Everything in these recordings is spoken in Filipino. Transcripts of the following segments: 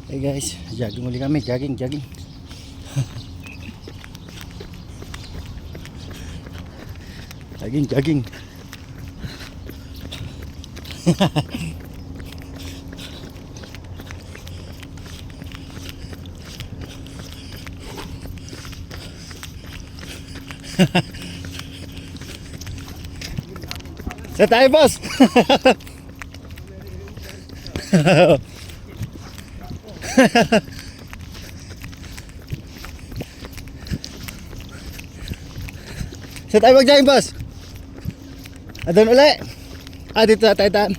Hey guys, jogging muli kami, jogging. Jogging. Sa tayo, boss. Sa tayo mag-jogging, boss. Doon uli. Dito na tayo taan.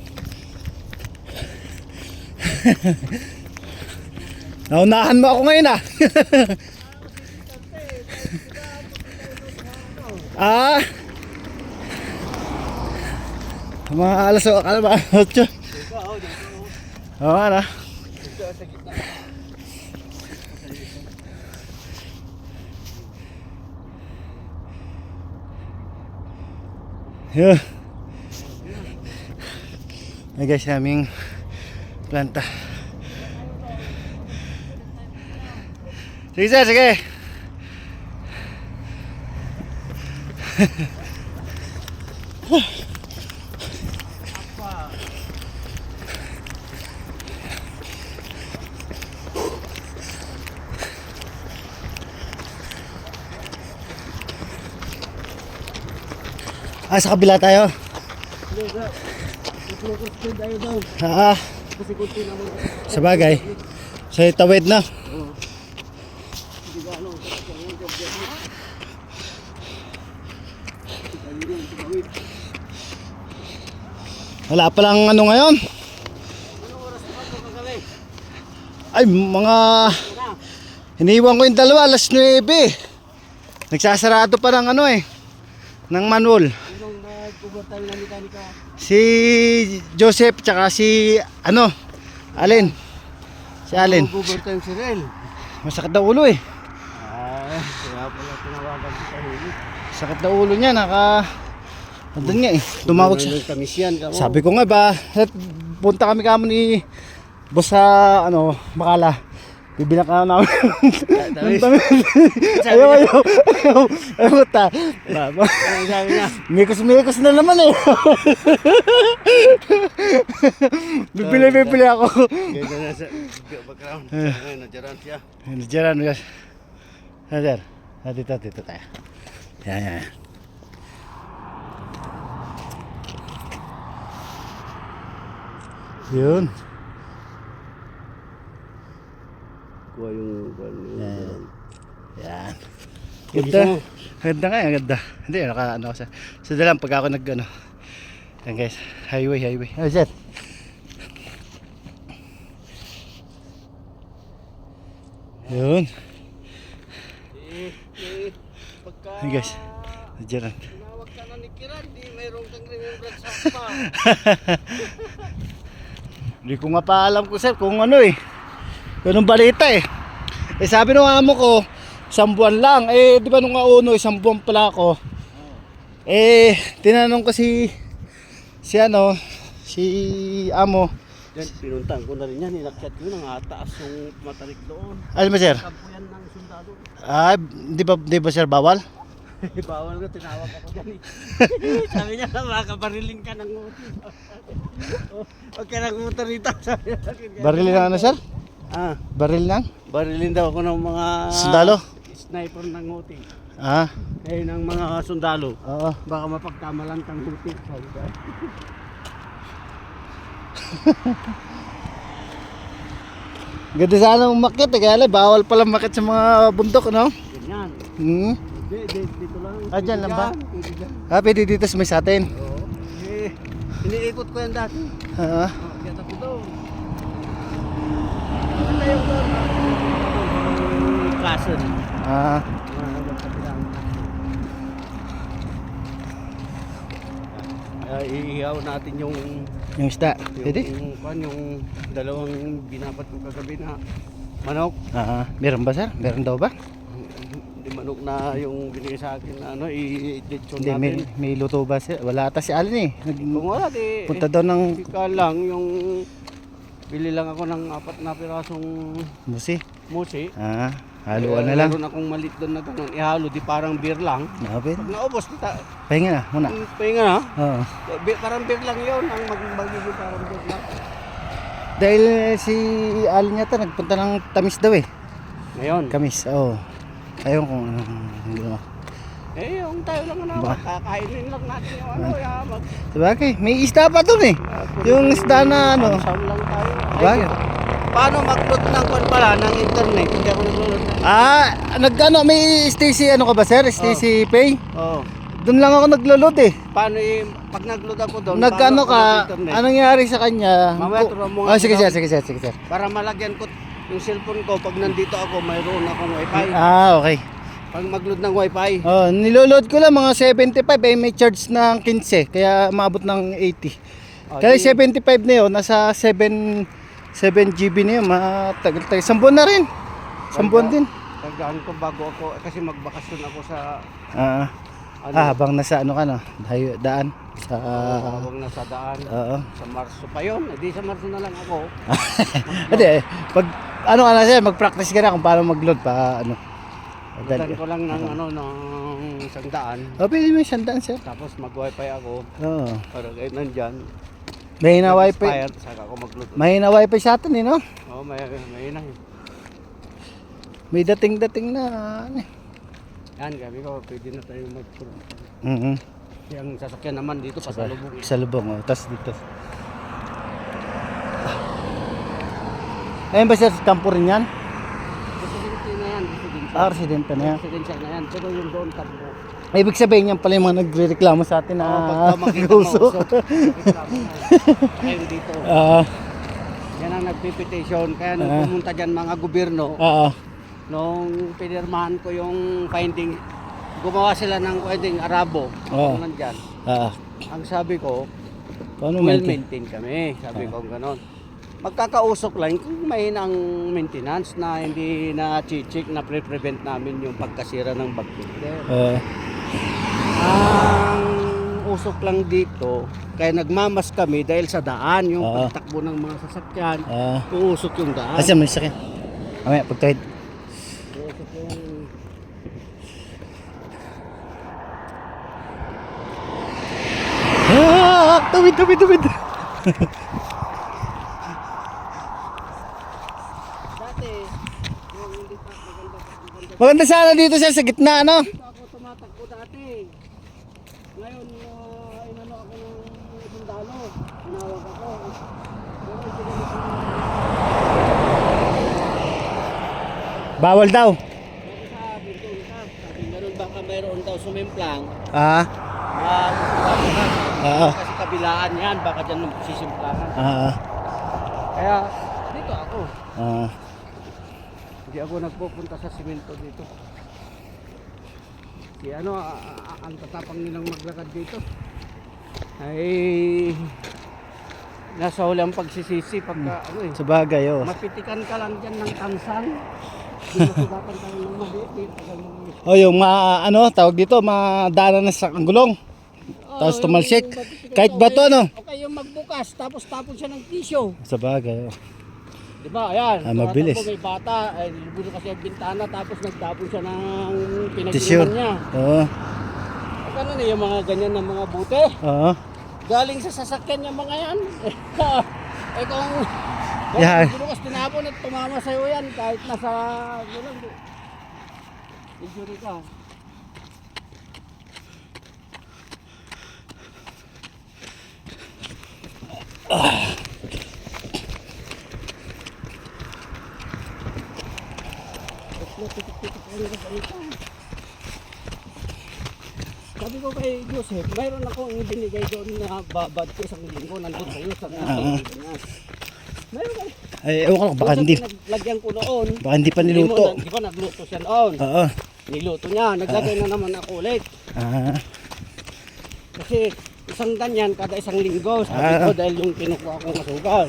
Naunahan mo ako ngayon mga alas 8. Oo, ano? Ay guys, naming planta. Sige sir, sige. Sa kabila tayo. Sa bagay. Sa tawid na. Wala pa lang ano ngayon. Ay, mga hiniwan ko yung dalawa, alas 9. Nagsasarado pa ng ano ng manual. Si Joseph tsaka si Alin. Si Alin. Masakit daw ulo kaya pala tinawagan ko sa huli. Sakit daw ulo niya, nandun nga tumawag siya. Sabi ko nga ba, punta kami kamo ni boss sa Makala. Bibilang ka namin. Ayaw. Ta. Mikos na naman Bibili ako. Ganda na sa background. Nadyaran siya. Nadyaran guys. Nadyer. Dito tayo. Yan. Yun. Kuha yung Yan. Ganda nga, ganda. Hindi, sa dalang pag ako yan guys, highway. Ano sir? Yun. Hey guys, nadyaran. Tinawag ka na ni Kiran, di mayroong kang remembrance sa pa. Hindi ko nga pa alam ko sir kung ganun balita sabi nung amo ko 1 buwan lang, di ba nung uno 1 buwan pala ako. Tinanong ko si amo. Yan, pinuntahan ko na rin yan, inakyat ko ng taas yung matarik doon. Alam mo sir? Kampuyan ng sundalo. Di ba sir bawal? Bawal ko, tinawag ako dyan Sabi niya, makabariling ka ng uti. Huwag ka nagmuta rito. Baril lang sir? Baril lang? Barilin daw ako ng mga sundalo? Sniper ng uti. Ng mga sundalo. Oo. Baka mapagkamalan kang uti. Ganda sana umakyat kaya bawal pala umakyat sa mga bundok, no? Ganyan. Dito lang. Dyan lang ba? Pwede dito sa may sa atin. Oo. Iniikot ko yan dati. Kaya ako doon. Ano yung doon? Kason. Iihaw natin yung isda. Pwede? Yung dalawang binapat ko kagabi na manok. Meron ba sir? Meron daw ba? Hindi manok na yung binigay sa akin na i-lechon natin. May luto ba sir? Wala ata si Alin Kung wala punta daw ng ika lang yung Bili lang ako ng 4 na pirasong Musi. musi. Haluan na lang. Meron akong malit doon na ganun. Ihalo, di parang beer lang. Napin. Pag naubos, kita. Pahinga na, muna. Pahinga na. Oo. Parang beer lang yun. Ang magiging parang beer lang. Dahil si Alin yata nagpunta ng Tamis daw eh. Ngayon. Kamis, oo. Ayun kung hindi naman. Yung tayo lang kakainin lang natin yung mag... Sabagay, may isda pa dun eh. Yung isda na ano. Sound lang tayo. Sabagay. Paano mag-load ng kwan pala, ng internet? Hindi ako nag-load. Nagano, may Stacy ano ka ba sir? Stacy Pay? Oo. Doon lang ako naglo-load eh. Paano pag nag-load ako doon? Nagano ka, anong nangyari sa kanya? Mamaya turuan mo nga. Sige sir. Para malagyan ko yung cellphone ko, pag nandito ako, mayroon akong wifi. Okay. Pag mag-load ng wifi. Niloload ko lang mga 75 may charge ng 15 kaya maabot ng 80. Kaya 75 na yun, nasa 7 GB na yun, matagal tayo. 1 buwan na rin. 1 buwan din. Tagaan ko bago ako, kasi magbakasyon ako sa... habang nasa ano ka no, daan. Habang nasa daan. Sa Marso pa yun. Di sa Marso na lang ako. Hindi, pag ano ka na siya, mag-practice ka na kung paano mag-load pa ano. Loadan ko lang ng ng 100. Pwede mo 100 sir. Tapos mag-wifi ako. Para kahit nandyan. May na wifi. Saka ako mag-load. May na wifi sa atin eh no? Oo, may na. May dating na ano. Yan, gabi ko, pwede na tayo mag-pro. Yung sasakyan naman dito, pasalubong. Pasalubong, tas dito. Ayun ba sir, kampo rin yan? Residente na yan, residente. Residente na yan. Residential na yan, pero yung doon kampo. Ibig sabihin yan pala yung mga nagre-reklamo sa atin na pagka makita mausok. Kayo dito. Yan ang nagpipetition, kaya nung pumunta dyan mga gobyerno, nung pinirmahan ko yung finding, gumawa sila ng finding Arabo. Nandyan. Ang sabi ko, well-maintain kami. Sabi ko gano'n. Magkakausok lang kung may ang maintenance na hindi na check na pre-prevent namin yung pagkasira ng bagfilter. Ang usok lang dito, kaya nagmamas kami dahil sa daan, yung pagtakbo ng mga sasakyan, uusok yung daan. Kasi may sakyan. Mamaya, pagtawid. Tawid. Dati, yung hindi pa Maganda sana dito siya sa gitna, ano? dito ako tumatakbo dati. Ngayon, inano ako ng sundalo. Tinawag ako. Bawal daw. Sabi doon ka. Sabi ganun baka mayroon daw sumimplang. Kasi kabilaan yan. Baka dyan sisimplangan. Kaya dito ako. Hindi ako nagpupunta sa simento dito. Si ang tatapang nilang maglakad dito ay nasa huli ang pagsisisi pagka Sa bagay, mapitikan ka lang dyan ng tansang. Sinasugatan ka lang ng maliit. Yung tawag dito, madaanan na sa gulong. Tapos tumalsik. Kahit bato, ano? Okay, yung magbukas, tapos tapon siya ng tissue. Sa bagay, Diba, ayan. mabilis. May bata, nilubuno kasi ang bintana, tapos nagtapon siya ng Tissue. pinag-inuman niya. Ano na yung mga ganyan ng mga bute? Galing sa sasakyan yung mga yan. Kung bukas tinapon at tumama sa'yo yan, kahit nasa gulong. Injury ka. Sabi ko kay Joseph, mayroon akong ibinigay doon na babad ko isang linggo, nandun sa'yo sa Pilipinas. Mayroon ka. Ewan ko, baka hindi. Lagyan ko noon. Baka hindi pa niluto. Hindi pa nagluto siya noon. Niluto niya, naglagay na naman ako ulit. Kasi isang ganyan kada isang linggo, sabi ko dahil yung kinukuha kong asukal.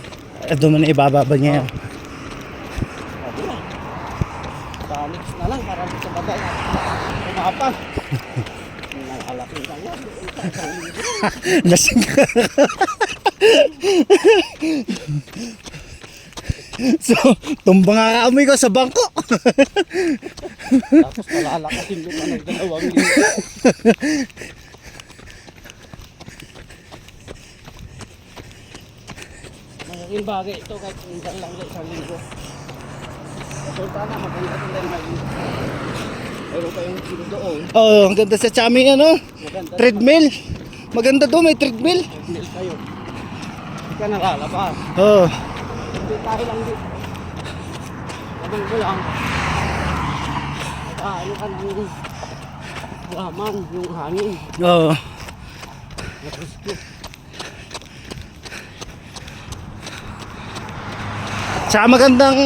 Doon man ibababa niya yan. Sabi na. Tanix na lang para sa bagay. Kumapang. Nangalaking ka yan. Lasing ka. So, tumba nga kaamoy ko sa bangko. Tapos palalakasin mo pa ng 2 linggo. Malaking bagay ito kahit minsan lang sa 1 linggo. Kasulta na, maganda ito dahil mayroon kayong sino doon. Oh, ang ganda sa Chami ano. Maganda Treadmill. Maganda doon, may treadmill. treadmill kayo. Hindi ka nalalabas. Oh. Hindi tayo lang din. Labang ko lang. Ano ka ng laman, yung hangin. Oh. Napusko. Sa magandang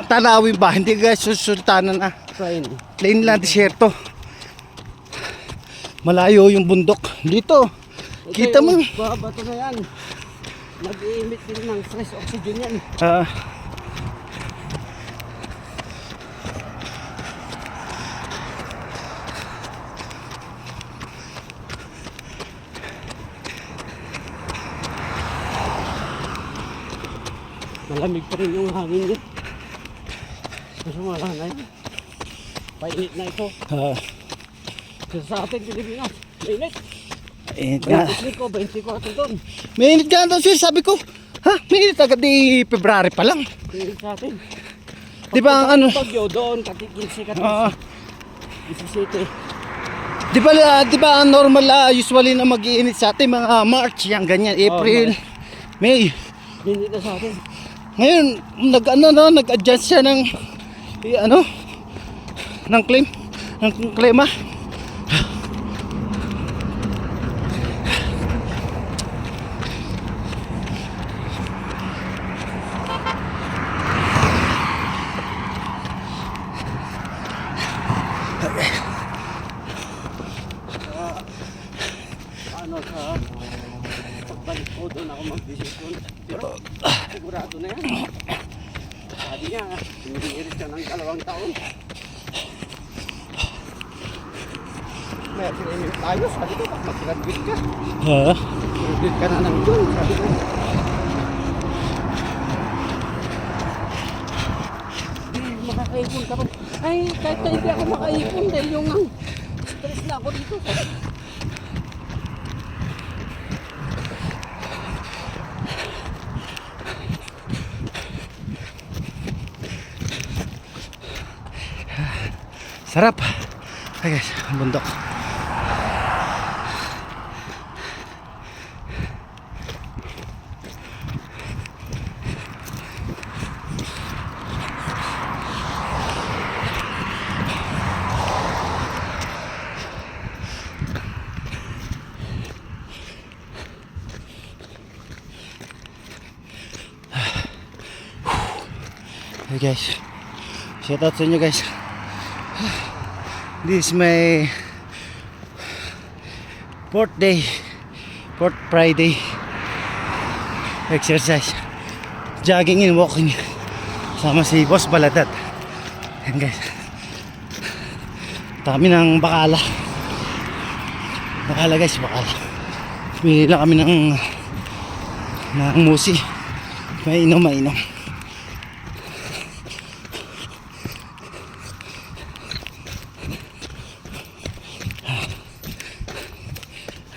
tanawin ba? Hindi guys susultanan na. Train. Plain lang desierto. Malayo yung bundok. Dito. Kita mo. Bato na yan. Nag-i-emit din ng fresh oxygen yan. Ah. Malamig pa rin yung hangin niya. Kasi wala na yun. Painit na ito. Kasi sa atin, Pilipinas, mainit. Init nga. 24 doon. Mainit nga daw siya. Sabi ko, ha? Mainit agad di February pa lang. Mainit sa atin. Di ba ang ano? Bagyo doon, katikilsi, Ah. 17. Di ba ang normal usually na mag-iinit sa atin mga March, yan ganyan, April, May. Mainit na sa atin. Ngayon, nag-adjust siya ng ng klima. Ano sa pagbalik ko doon ako mag-decision. Pero sigurado na yan. Sabi niya, hinihirit siya ng 2 taon. May agreement tayo. Sabi ko, pag mag-graduate ka. Graduate ka na ng June. Sabi ko. Makakaipon ka pa. Ay, kahit na hindi ako makaipon dahil yung stress na ako dito. Sarap. Ay guys, ang bundok. Hey guys, shout out sa inyo guys. This is my 4th Friday exercise, jogging and walking sama si Boss Baladat. Yan guys, kami ng bakala guys, bakala. Bili lang kami ng musi, mainom.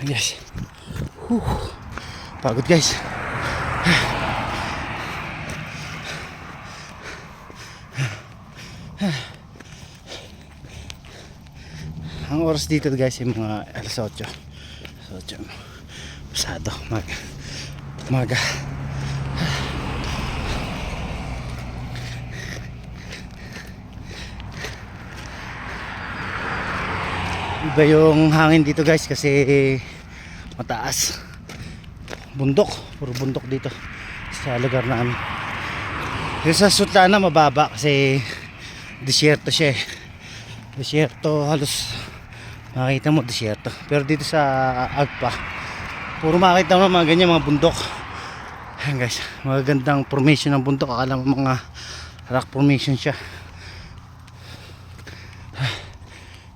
Guys, pagod guys. Ang oras dito guys ay mga alas 8. Pasado maga. Iba yung hangin dito guys kasi mataas. Bundok, puro bundok dito sa lugar namin. Yung sa Sultana mababa kasi disyerto siya eh. Disyerto, halos makikita mo disyerto. Pero dito sa Agpa, puro makikita mo mga ganyan mga bundok. Ayan guys, magagandang formation ng bundok. Akala mo mga rock formation siya.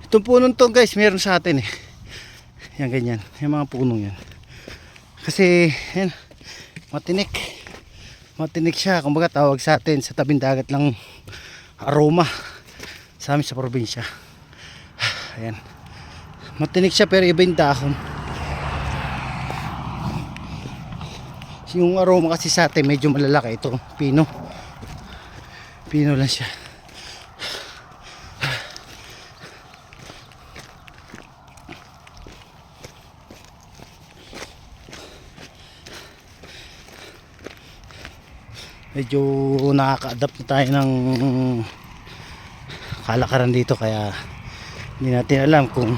Itong punong to guys, meron sa atin eh. Yan ganyan, yung mga punong yan. Kasi yan, matinik. Matinik siya, kumbaga tawag sa atin sa tabing dagat lang aroma sa amin sa probinsya. Ayan. Matinik siya pero iba yung dahon. Yung aroma kasi sa atin medyo malalaki. Ito, pino. Pino lang siya. Medyo nakaka-adapt na tayo ng kalakaran dito, kaya hindi natin alam kung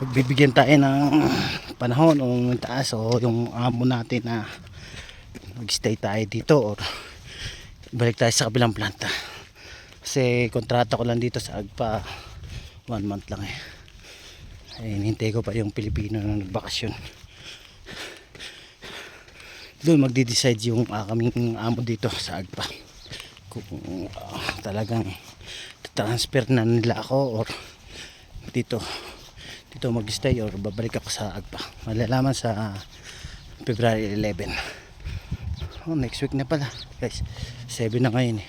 pagbibigyan tayo ng panahon o ng taas o yung amo natin na mag-stay tayo dito or balik tayo sa kabilang planta. Kasi kontrata ko lang dito sa Agpa 1 month lang eh. Ay, hinintay ko pa yung Pilipino na nagbakasyon. Doon magdi-decide yung kaming amo dito sa Agpa kung talagang transfer na nila ako or dito mag-stay or babalik ako sa Agpa. Malalaman sa February 11. Next week na pala guys, 7 na ngayon eh.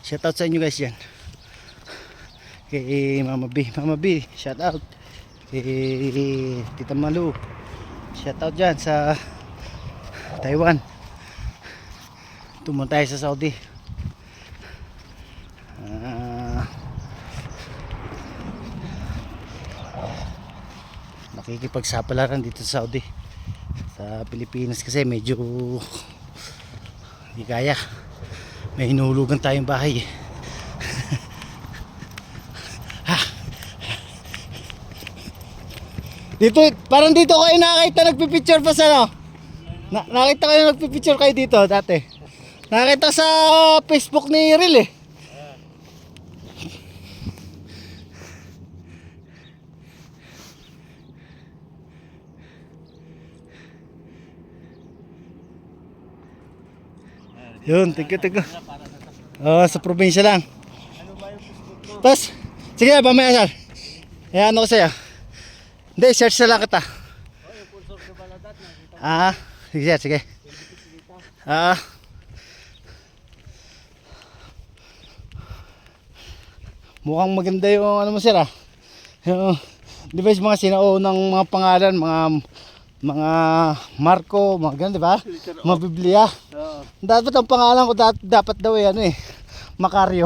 Shout out sa inyo guys yan, kay Mama B, shout out kay Tita Malu, shout out dyan sa Taiwan. Tumunta tayo sa Saudi. Makikipagsapalaran dito sa Saudi. Sa Pilipinas kasi medyo hindi kaya, may hinulugan tayong bahay eh. Dito, parang dito kayo nakakita nagpipicture pa sa ano? Nakita kayo nagpipicture kayo dito dati. Nakita sa Facebook ni Ril eh. Yun, tingko. Sa probinsya lang. Tapos, sige na, pamaya sir. Ano ko sa'yo? Hindi, search na lang kita. Sige sir, sige. Mukhang maganda yung ano mo sir ah. Di ba yung mga sinaunang mga pangalan, mga Marco, mga ganun, di ba? Mga Biblia. Dapat ang pangalan ko dapat daw eh, ano eh, Macario.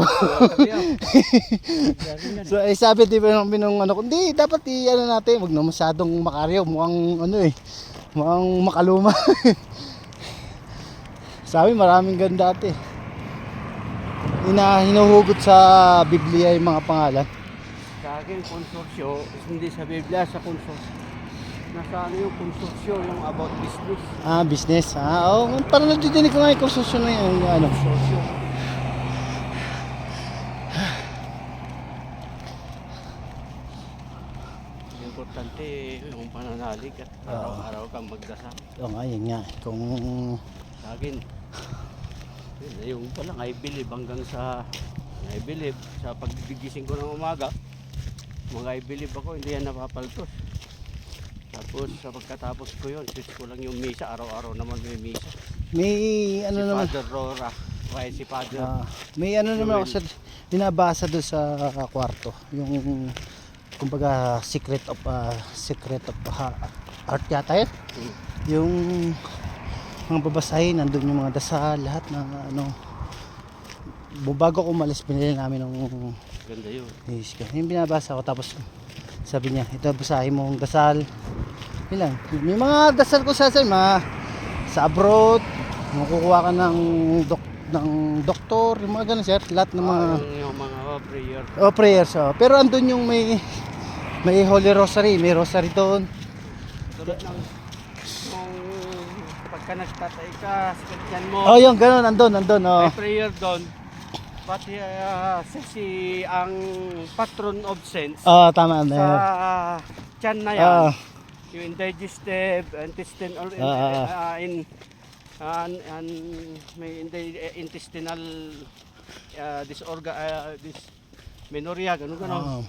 So sabi di ba nung ano, hindi dapat ano natin, wag na masyadong Macario, mukhang ano eh, mukhang makaluma. Sabi maraming ganda ate. Hinuhugot sa Biblia yung mga pangalan. Sa akin, konsorsyo, hindi sa Biblia, sa konsorsyo. Nasa ano yung konsorsyo, yung about business. Business. Oo, parang nagdidinig ko nga yung konsorsyo na yun. Ano? Konsorsyo. Importante yung pananalig at araw-araw kang magdasal. Oo nga, yun nga. Kung Sa akin, yung palang I believe hanggang sa I believe sa paggigising ko ng umaga, mga I believe ako, hindi yan napapaltos. Tapos sa pagkatapos ko yun, switch ko lang yung misa, araw-araw naman may misa. may ano Si naman, Father Rora, kaya si Father. may ano naman ako sa binabasa doon sa kwarto. Yung kumbaga secret of art yata yun. Yung mga babasahin, nandun yung mga dasal, lahat na ano. Bago ko umalis, binili namin ng Ganda yun. yung binabasa ko, tapos sabi niya, ito basahin mo ang dasal. Ilan? May mga dasal ko sa sa abroad, makukuha ka ng doktor, yung mga ganun sir, lahat ng mga yung mga prayer. prayers. Pero andun yung may Holy Rosary, may rosary doon. Tulad ng pagka nagtatay ka, sakyan mo. Yung ganun, andun. May prayer doon. Pati si ang patron of saints Tama na. sa tiyan na yan, yung indigestive, intestinal, may intestinal dysmenorrhea, gano'n.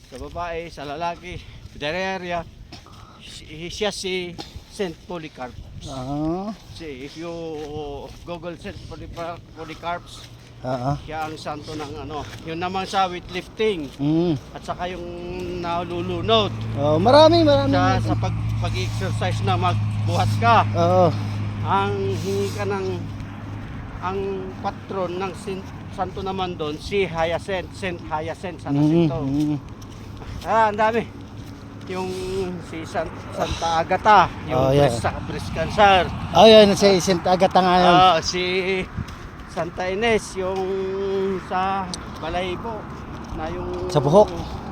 Sa babae, sa lalaki, diarrhea, siya si Saint Polycarp. Ah. See, if you Google Saint Polycarps, siya ang santo ng ano. Yun naman sa weightlifting. At saka yung nalulunod. Oh, marami. Sa pag-exercise na magbuhat ka. Oo. Ang hingi ka ng ang patron ng santo naman doon, si Hyacinth, Saint Hyacinth, San Jacinto. Ang dami. Yung si Santa Agata, yung breast cancer. Oh, yan si Saint Agata nga yun. Si Santa Ines, yung sa Balaybo, na yung sa buhok.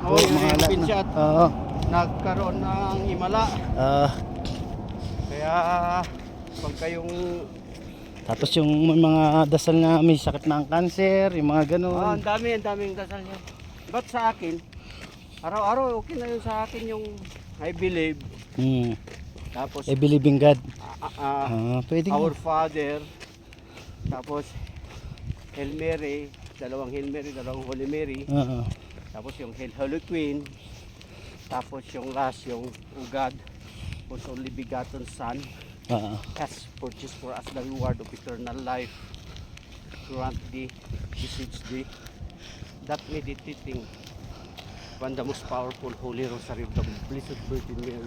Yung pinsyat. Nagkaroon ng himala. Kaya pag kayong tapos yung mga dasal na may sakit na ang cancer, yung mga ganun. ang daming dasal yan. But sa akin, araw-araw okay na yun sa akin yung I believe. Tapos I believe in God. Pwede Our Father. Tapos Hail Mary, dalawang Hail Mary, dalawang Holy Mary. Tapos yung Hail Holy Queen. Tapos yung last, yung O God, whose only begotten Son, has purchased for us the reward of eternal life. Grant thee, beseech thee, that meditating upon the most powerful Holy Rosary of the Blessed Virgin Mary.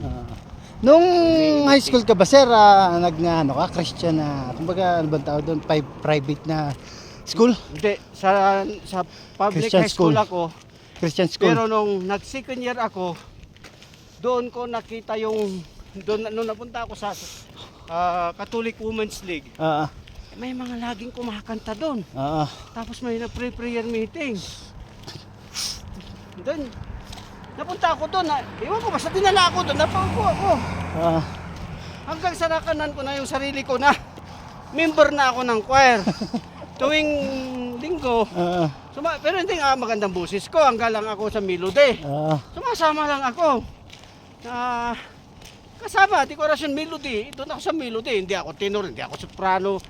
Nung high school ka ba, sir, ano ka, Christian na, kumbaga, ano bang tawag doon, private na school? Hindi, sa public Christian high school school. ako. Christian school. Pero nung nag-second year ako, doon ko nakita yung, nung napunta ako sa Catholic Women's League, may mga laging kumakanta doon. Tapos may na-prayer meeting. Doon, napunta ako doon. Iwan ko, basta dinala ako doon. Napaupo ako. Hanggang sa nakanan ko na yung sarili ko na member na ako ng choir. Tuwing linggo. Pero hindi nga magandang busis ko. Hanggang lang ako sa melody. Sumasama lang ako. Kasama, dekorasyon melody. Doon ako sa melody. Hindi ako tenor, hindi ako soprano.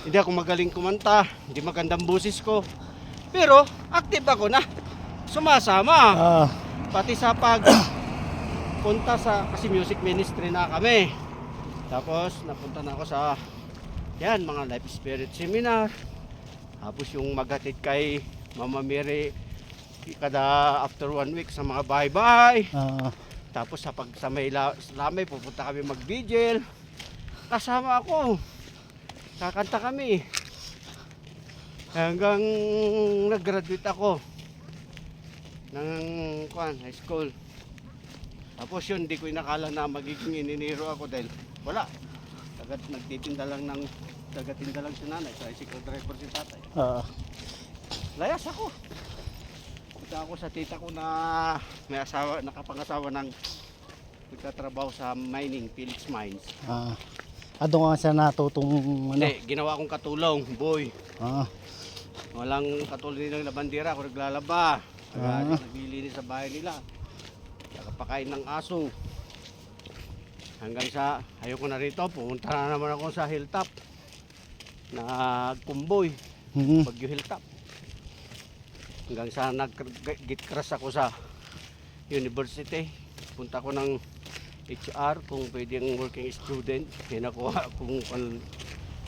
Hindi ako magaling kumanta. Hindi magandang busis ko. Pero active ako na. Sumasama. Pati sa punta sa, kasi music ministry na kami. Tapos napunta na ako sa mga life spirit seminar. Tapos yung maghatid kay Mama Mary kada after 1 week sa mga bye-bye. Tapos sa may lamay pupunta kami mag-vigil. Kasama ako. Kakanta kami. Hanggang nag-graduate ako ng high school. Tapos yun, hindi ko inakala na magiging ininiro ako dahil wala. Nagtitinda lang si nanay, tricycle driver si tatay. Layas ako. Punta ako sa tita ko na may asawa, nakapangasawa ng nagtatrabaho sa mining, Phillips Mines. Doon ka sa natutong ano? Hindi, ginawa akong katulong, boy. Walang katulong nilang labandera, ako naglalaba. Naglilinis sa bahay nila. Nakapakain ng aso. Hanggang sa, ayoko na rito, pumunta na naman ako sa hilltop. Nagkumboy, Baguio Hilltop. Hanggang sa nag-git crash ako sa university. Punta ko ng HR kung pwedeng working student. Kinakuha akong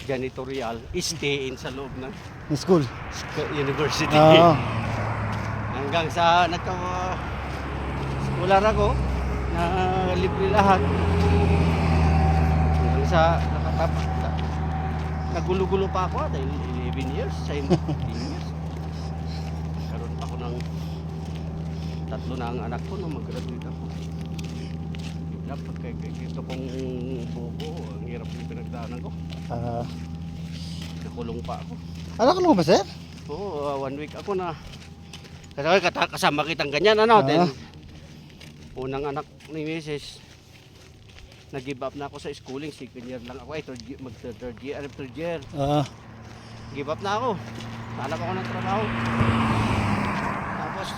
janitorial, stay in sa loob ng school, university. Hanggang sa nagka-schoolar ako, na libre lahat. Hanggang sa nagulo-gulo pa ako dahil 11 years, sa 15 years. Karoon pa ako ng 3 na ang anak ko nung mag-graduate ako. Dapat kay ito kong bobo, ang hirap yung pinagdaanan ko. Nakulong pa ako. Ano ba, sir? Oo, 1 week ako na. Kasi kasama kitang ganyan, ano? Dahil unang anak ni Mrs. Nag-give up na ako sa schooling, second year lang ako. Third year. Give up na ako. Hanap ako ng trabaho. Tapos,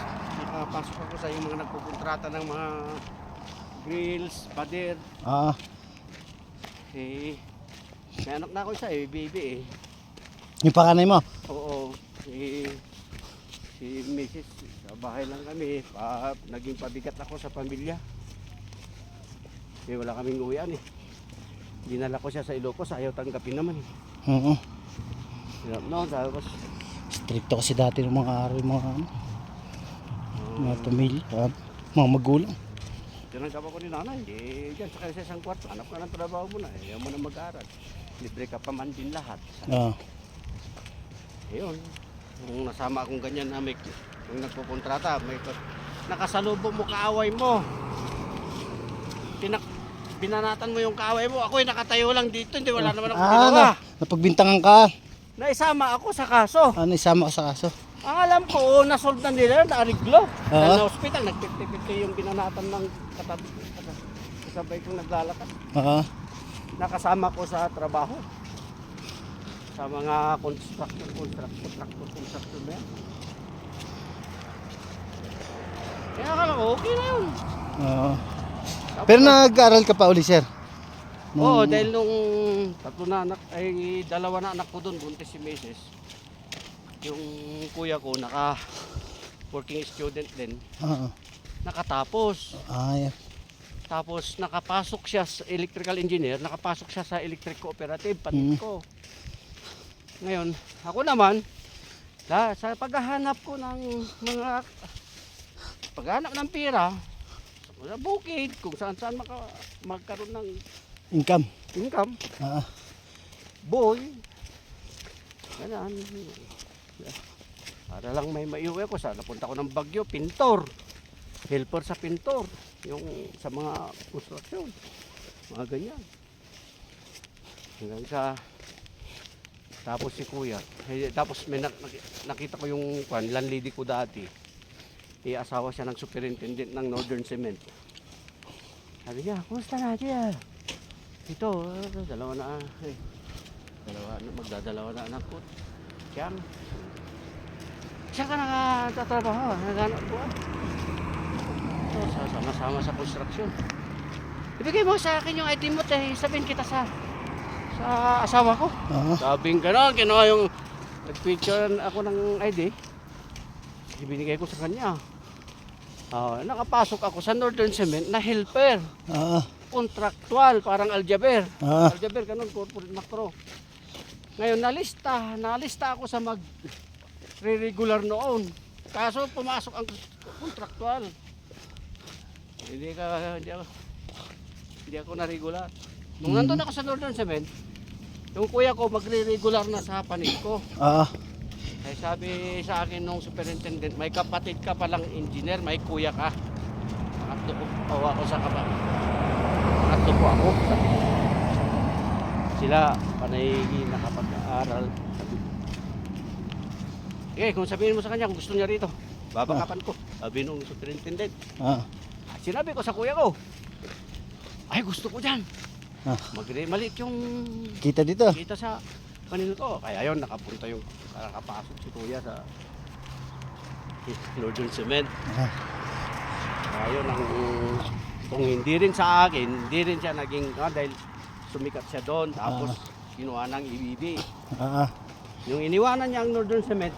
nakapasok ako sa yung mga nagpupuntrata ng mga grills, pader. May anak na ako isa baby Yung panganay mo? Oo. Si Mrs. Sa bahay lang kami. Naging pabigat ako sa pamilya. Wala kaming uwian Dinala ko siya sa Ilocos, ayaw tanggapin naman eh. Oo. Hirap no, tapos Stricto kasi dati ng mga araw, yung mga ano, mga pamilya, mga magulang. tinanggap ako ni nanay, dyan sa isang kwarto, hanap ka ng trabaho mo na, ayaw mo na mag-aaral. Libre ka pa man din lahat. Oo. Ayun, kung nasama akong ganyan na kung nagpupuntrata, nakasalubong mo kaaway mo. Binanatan mo yung kaaway mo, ako'y nakatayo lang dito, hindi wala naman akong ginawa. Napagbintangan ka. Naisama ako sa kaso. Ano, isama ka sa kaso? Ang alam ko, nasolve na nila, naariglo. Oo. Dahil na hospital, nagpipipiti yung binanatan ng kasabay kong naglalakad. Oo. Nakasama ko sa trabaho. Sa mga construction na yan. Kaya akala ko, okay na yun. Oo. Pero nag-aaral ka pa uli, sir? Oo, dahil nung dalawa na anak ko doon, buntis si Mrs. Yung kuya ko, working student din, Oo. nakatapos. Yeah. Tapos nakapasok siya sa electrical engineer, nakapasok siya sa electric cooperative, panit ko. Ngayon, ako naman, sa paghahanap ko ng paghahanap ng pera, sa bukid, kung saan magkaroon ng Income. Oo. boy, ganun. Para lang may maiuwi ko, napunta ko ng Baguio, pintor. Helper sa pintor, yung sa mga construction, mga ganyan. Hanggang sa, tapos si kuya, tapos may nakita ko yung landlady ko dati. Asawa siya ng superintendent ng Northern Cement. Sabi niya, kumusta na siya? Ito, magdadalawa na anak ko. Siya ka nakatrabaho, naghanap buwan. Ito, sama-sama sa construction. Ibigay mo sa akin yung ID mo, sabihin kita sa asawa ko. Sabing gano'n, kinuha yung nag-picture ako ng ID. Ibinigay ko sa kanya. Nakapasok ako sa Northern Cement na helper. Kontraktual, parang aljaber. Aljaber, ganun, corporate macro. Ngayon, nalista ako sa re-regular noon. Kaso pumasok ang kontraktual. Hindi ako na-regular. Nung nandun ako sa Northern Cement, yung kuya ko magre-regular na sa panig ko. Ay sabi sa akin nung superintendent, may kapatid ka palang engineer, may kuya ka. Pangatlo ko sa kapatid. Pangatlo ko ako. Sila panay nakapag-aaral. Kung sabihin mo sa kanya kung gusto niya rito, babakapan ko. Sabi nung superintendent. Sinabi ko sa kuya ko, ay gusto ko dyan. Maliit yung Kita dito. kita sa kanil ko. Kaya yun, nakapunta yung nakapasok si kuya sa Northern Cement. Kaya yun, kung hindi rin sa akin, hindi rin siya naging, dahil sumikat siya doon, tapos kinuha ng EBB. Yung iniwanan niya ang Northern Cement,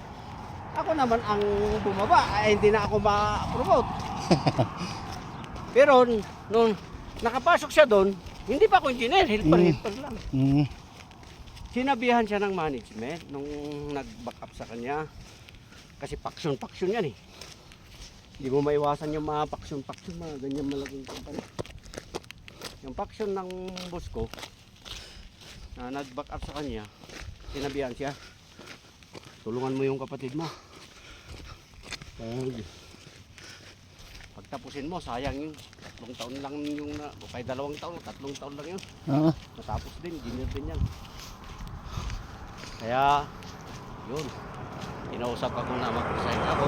ako naman ang bumaba, hindi na ako ma-promote. Pero nung nakapasok siya doon, hindi pa ako engineer, helper lang. Sinabihan siya ng management nung nag-back up sa kanya. Kasi paksyon yan eh. Hindi mo maiwasan yung mga paksyon, mga ganyan malaking company. Yung paksyon ng boss ko, na nag-back up sa kanya, sinabihan siya, tulungan mo yung kapatid mo. Pagtapusin mo, sayang yun. 3 taon lang yung, kay 2 taon, 3 taon lang yun. Matapos din, engineer din yan. Kaya, yun. Inausap ako na mag-resign ako.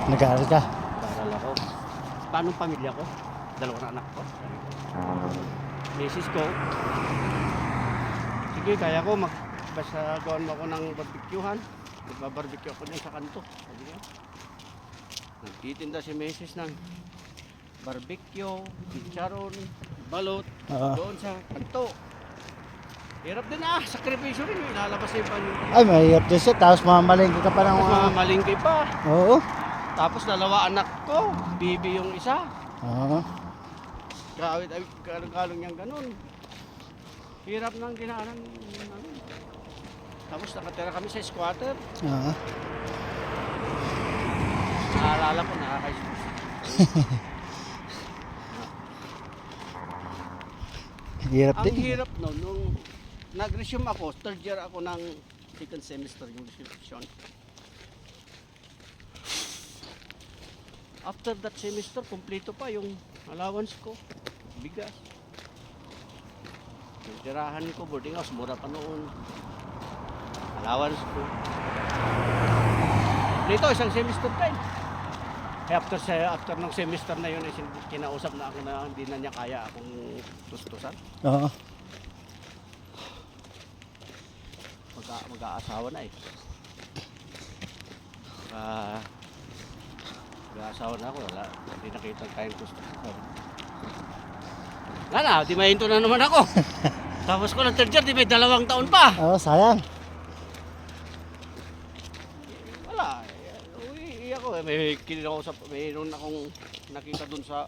Nag-aaral ka? Nag-aaral ako. Paano pamilya ko? 2 na anak ko. Misis ko. Sige, kaya ko basta gawin mo ako ng barbecuehan. Magbabarbecue ako din sa kanto. Sabi niya. Nagtitinda si Mrs. ng barbecue, chicharon, balot, doon sa kanto. Hirap din sakripisyo rin, ilalabas yung paninda. Ay, mahirap din siya, tapos mamamalingki ka pa ng mga... Mamalingki pa. Oo. Tapos 2 anak ko, bibi yung isa. Kawit, kalong-kalong niyang ganun. Hirap ng dinaanan. Tapos nakatira kami sa squatter. Oo. Naalala ko, nakaka-stress. Hirap Ang din. hirap no, nung nag-resume ako, third year ako ng second semester yung resumption. After that semester, kompleto pa yung allowance ko, bigas. Yung tirahan ko, boarding house, mura pa noon. Allowance ko. Dito, isang semester time. After ng semester na yun, kinausap na ako na hindi na niya kaya akong tustusan. Oo. Mag-aasawa na eh. Mag-aasawa na ako, wala. Hindi nakita kayang tustusan. Nga na, di mahinto na naman ako. Tapos ko ng third year, di may 2 taon pa. Oo, sayang. Wala. Uwi ako. May kinakausap. Mayroon akong nakita dun sa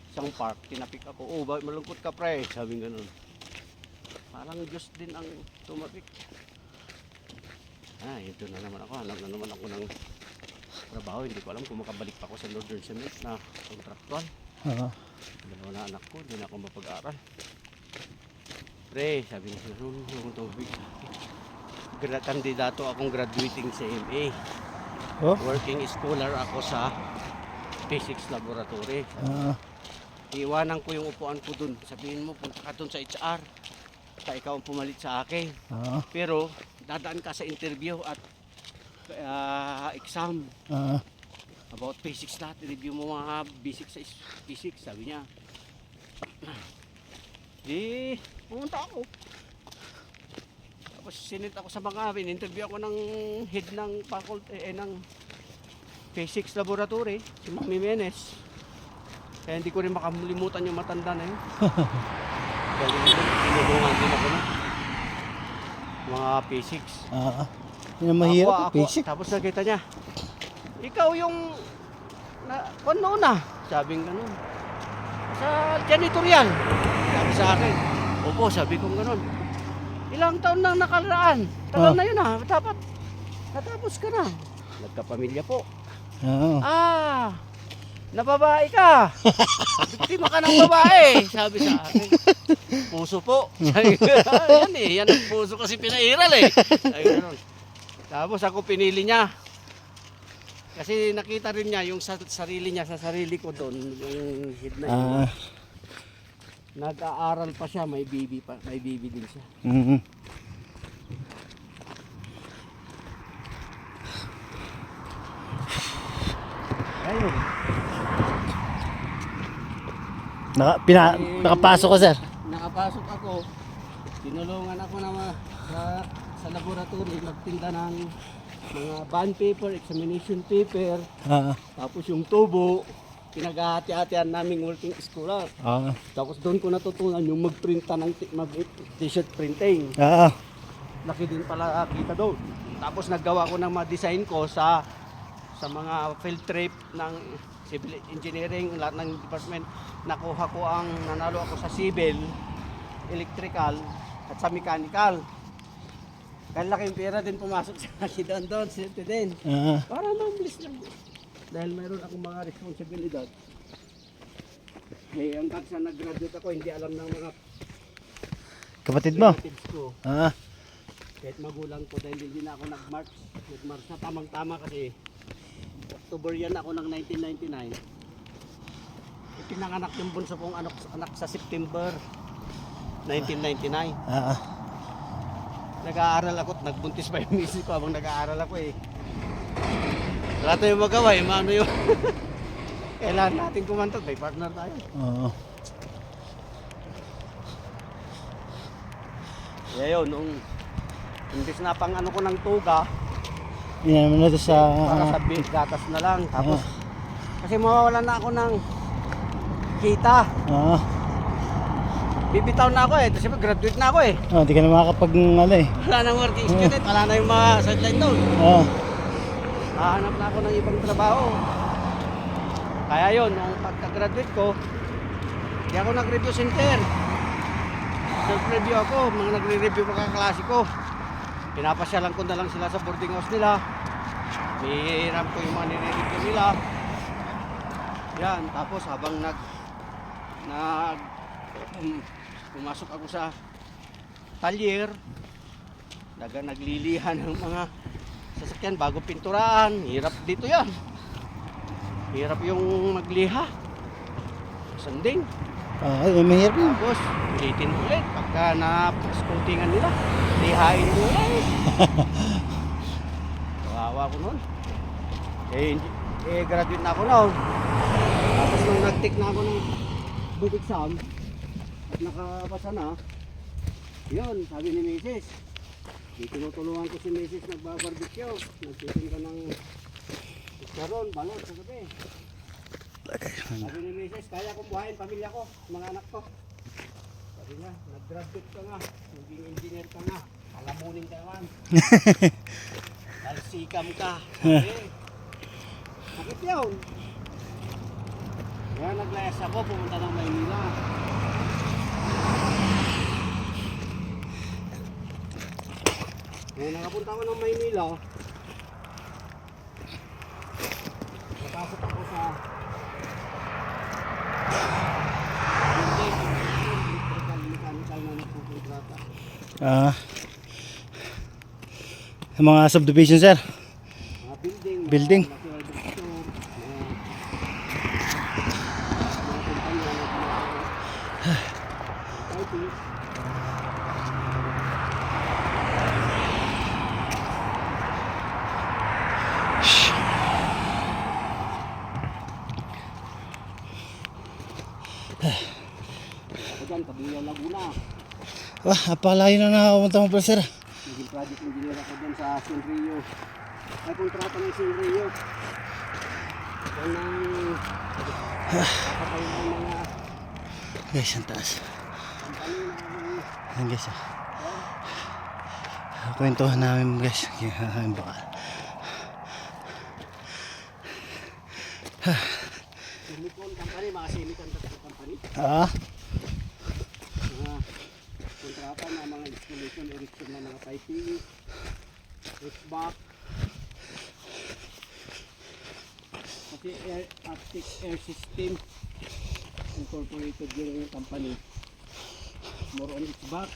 isang park. Tinapik ako. Oh, malungkot ka pre. Sabi ganun. Parang Diyos din ang tumapik. Ito na naman ako. Alam na naman ako ng trabaho. Hindi ko alam kung makabalik pa ako sa Northern Cement na contractual. Oo. Dalawa na anak ko. Hindi na ako mapag-aral. Pre, sabi niya, yung tubig. Kandidato akong graduating sa MA. Oh? Working scholar ako sa physics laboratory. Oo. Iiwanan ko yung upuan ko dun. Sabihin mo, punta ka dun sa HR. Ikaw ang pumalit sa akin. Oo. Pero, dadaan ka sa interview at exam Oo. about physics lahat. Review mo mga basics sa physics, sabi niya. Pumunta ako. Tapos sinit ako sa mga in-interview ako ng head ng faculty ng physics laboratory, si Ma'am Jimenez. Kaya hindi ko rin makalimutan yung matanda na yun. Kaya tinulungan din ako na mga physics. Oo. Yun ang mahirap Ako, yung basic. tapos nakita niya, ikaw yung kung na, sabing ganun. Sa janitorial. Sabi sa akin, opo, sabi ko ganun. Ilang taon nang nakaraan. Tagal na yun dapat natapos ka na. Nagkapamilya po. Oo. Nababae ka. Biktima ka ng babae. Sabi sa akin, puso po. Sabi ko, yan yan ang puso kasi pinairal eh. Sabi ganun. Tapos ako pinili niya. Kasi nakita rin niya yung sarili niya sa sarili ko doon, yung head na yun. Nag-aaral pa siya, may baby din siya. Mhm. Ayun. Nakapasok ko, sir. Nakapasok ako. Tinulungan ako na sa laboratory magtinda ng mga bond paper, examination paper. Oo. Tapos yung tubo, pinaghahati-hatian naming working scholar. Oo. Tapos doon ko natutunan yung magprinta ng t-shirt printing. Oo. Laki din pala kita doon. Tapos naggawa ko ng mga design ko sa mga field trip ng civil engineering, lahat ng department. Nakuha ko nanalo ako sa civil, electrical, at sa mechanical. Kaya laking pera din pumasok sa akin doon, siyempre din. Para mabilis lang. Dahil mayroon akong mga responsibilidad. Eh, hanggang sa nag-graduate ako, hindi alam ng mga Kapatid mo? relatives ko. Kahit magulang ko dahil hindi na ako nag-march. Nag-march na tamang-tama kasi October yan ako ng 1999. Pinanganak yung bunso kong anak sa September 1999. Nag-aaral ako at nagbuntis pa yung misis ko habang nag-aaral ako eh. Wala tayong magawa eh, maano yun. Kailangan natin kumantog, may partner tayo. Oo. Kaya yun, nung imbis na pang ano ko ng tuga, Yan naman na to sa... para sa gatas na lang. Tapos, kasi mawawalan na ako ng kita. Oo. Bibitaw na ako eh, kasi graduate na ako eh. Hindi ka na makakapag ano eh. Wala nang working student, wala na yung mga sideline doon. Oo. Hahanap na ako ng ibang trabaho. Kaya yun, nung pagka-graduate ko, hindi ako nag-review center. self-review ako, mga nagre-review mga kaklase ko. Pinapasyalan ko na lang sila sa boarding house nila. Hihiram ko yung mga nire-review nila. Yan, tapos habang pumasok ako sa talyer, naglilihan ng mga sasakyan bago pinturaan. Hirap dito yan. Hirap yung magliha. Sanding. Ay, mahirap yun. Tapos, ulitin ulit. Pagka na-scoutingan nila, lihain mo ulit. Kawawa ko nun. Graduate na ako noon. Tapos nung nag-take na ako ng board exam, at nakapasa na, yun, sabi ni Mrs. Tinutulungan ko si Mrs. nagbabarbecue. Nagtitin ka ng karon, balot sa gabi. Sabi ni Mrs. kaya kong buhayin pamilya ko, mga anak ko. Sabi na, nag-graduate ka nga, naging engineer ka nga, palamunin ka naman. Talsikam ka. Sabi, bakit yun? Kaya naglayas ako, pumunta ng Maynila. Kaya nakapunta ako ng Maynila, napasok ako sa mechanical na nagpupuntrata. Sa mga subdivision, sir. Mga building. Building. Mga natural bookstore, mga kumpanya na typing. Ako dyan, Kabuyaw, Laguna. Wah, apalayo na nakapunta mo pala, sir. Naging project engineer ako dyan sa Sinrio. Ay, kontrata ng Sinrio. Yan ang kapatay ng mga Guys, ang taas. company na Ayan, guys. Kwentuhan namin, guys. Ang bakal. silicon company, mga semiconductor company. Ah, Mga kontrata na mga installation, erection ng mga piping, HVAC. Kasi Arctic Air System incorporated din yung company. More on HVAC.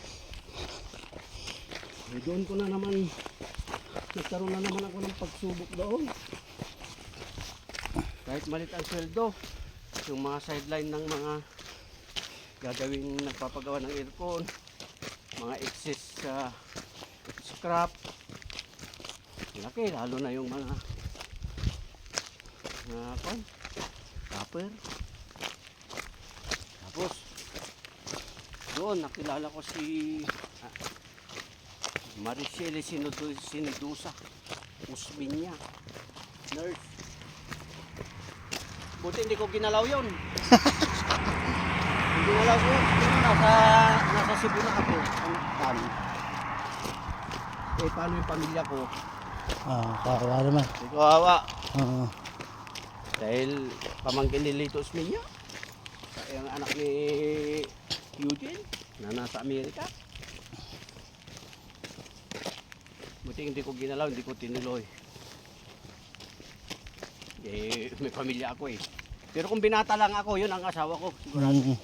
Eh, doon ko na naman nagkaroon na naman ako ng pagsubok doon. Kahit malit ang sweldo, yung mga sideline ng mga gagawing nagpapagawa ng aircon, mga excess scrap, laki, lalo na yung mga copper. Tapos doon nakilala ko si Maricel Sinidusa Usbinya, nurse. Buti hindi ko ginalaw yun. Hindi ginalaw ko. Nasa Cebu na ako. Eh, paano yung pamilya ko? kawawa naman. Hindi ko hawa. Oo. Dahil pamangkin ni Lito Osmeña. Yung anak ni Eugene na nasa Amerika. Buti hindi ko ginalaw, hindi ko tinuloy. Eh, may pamilya ako eh. Pero kung binata lang ako, yun ang asawa ko. Sigurado.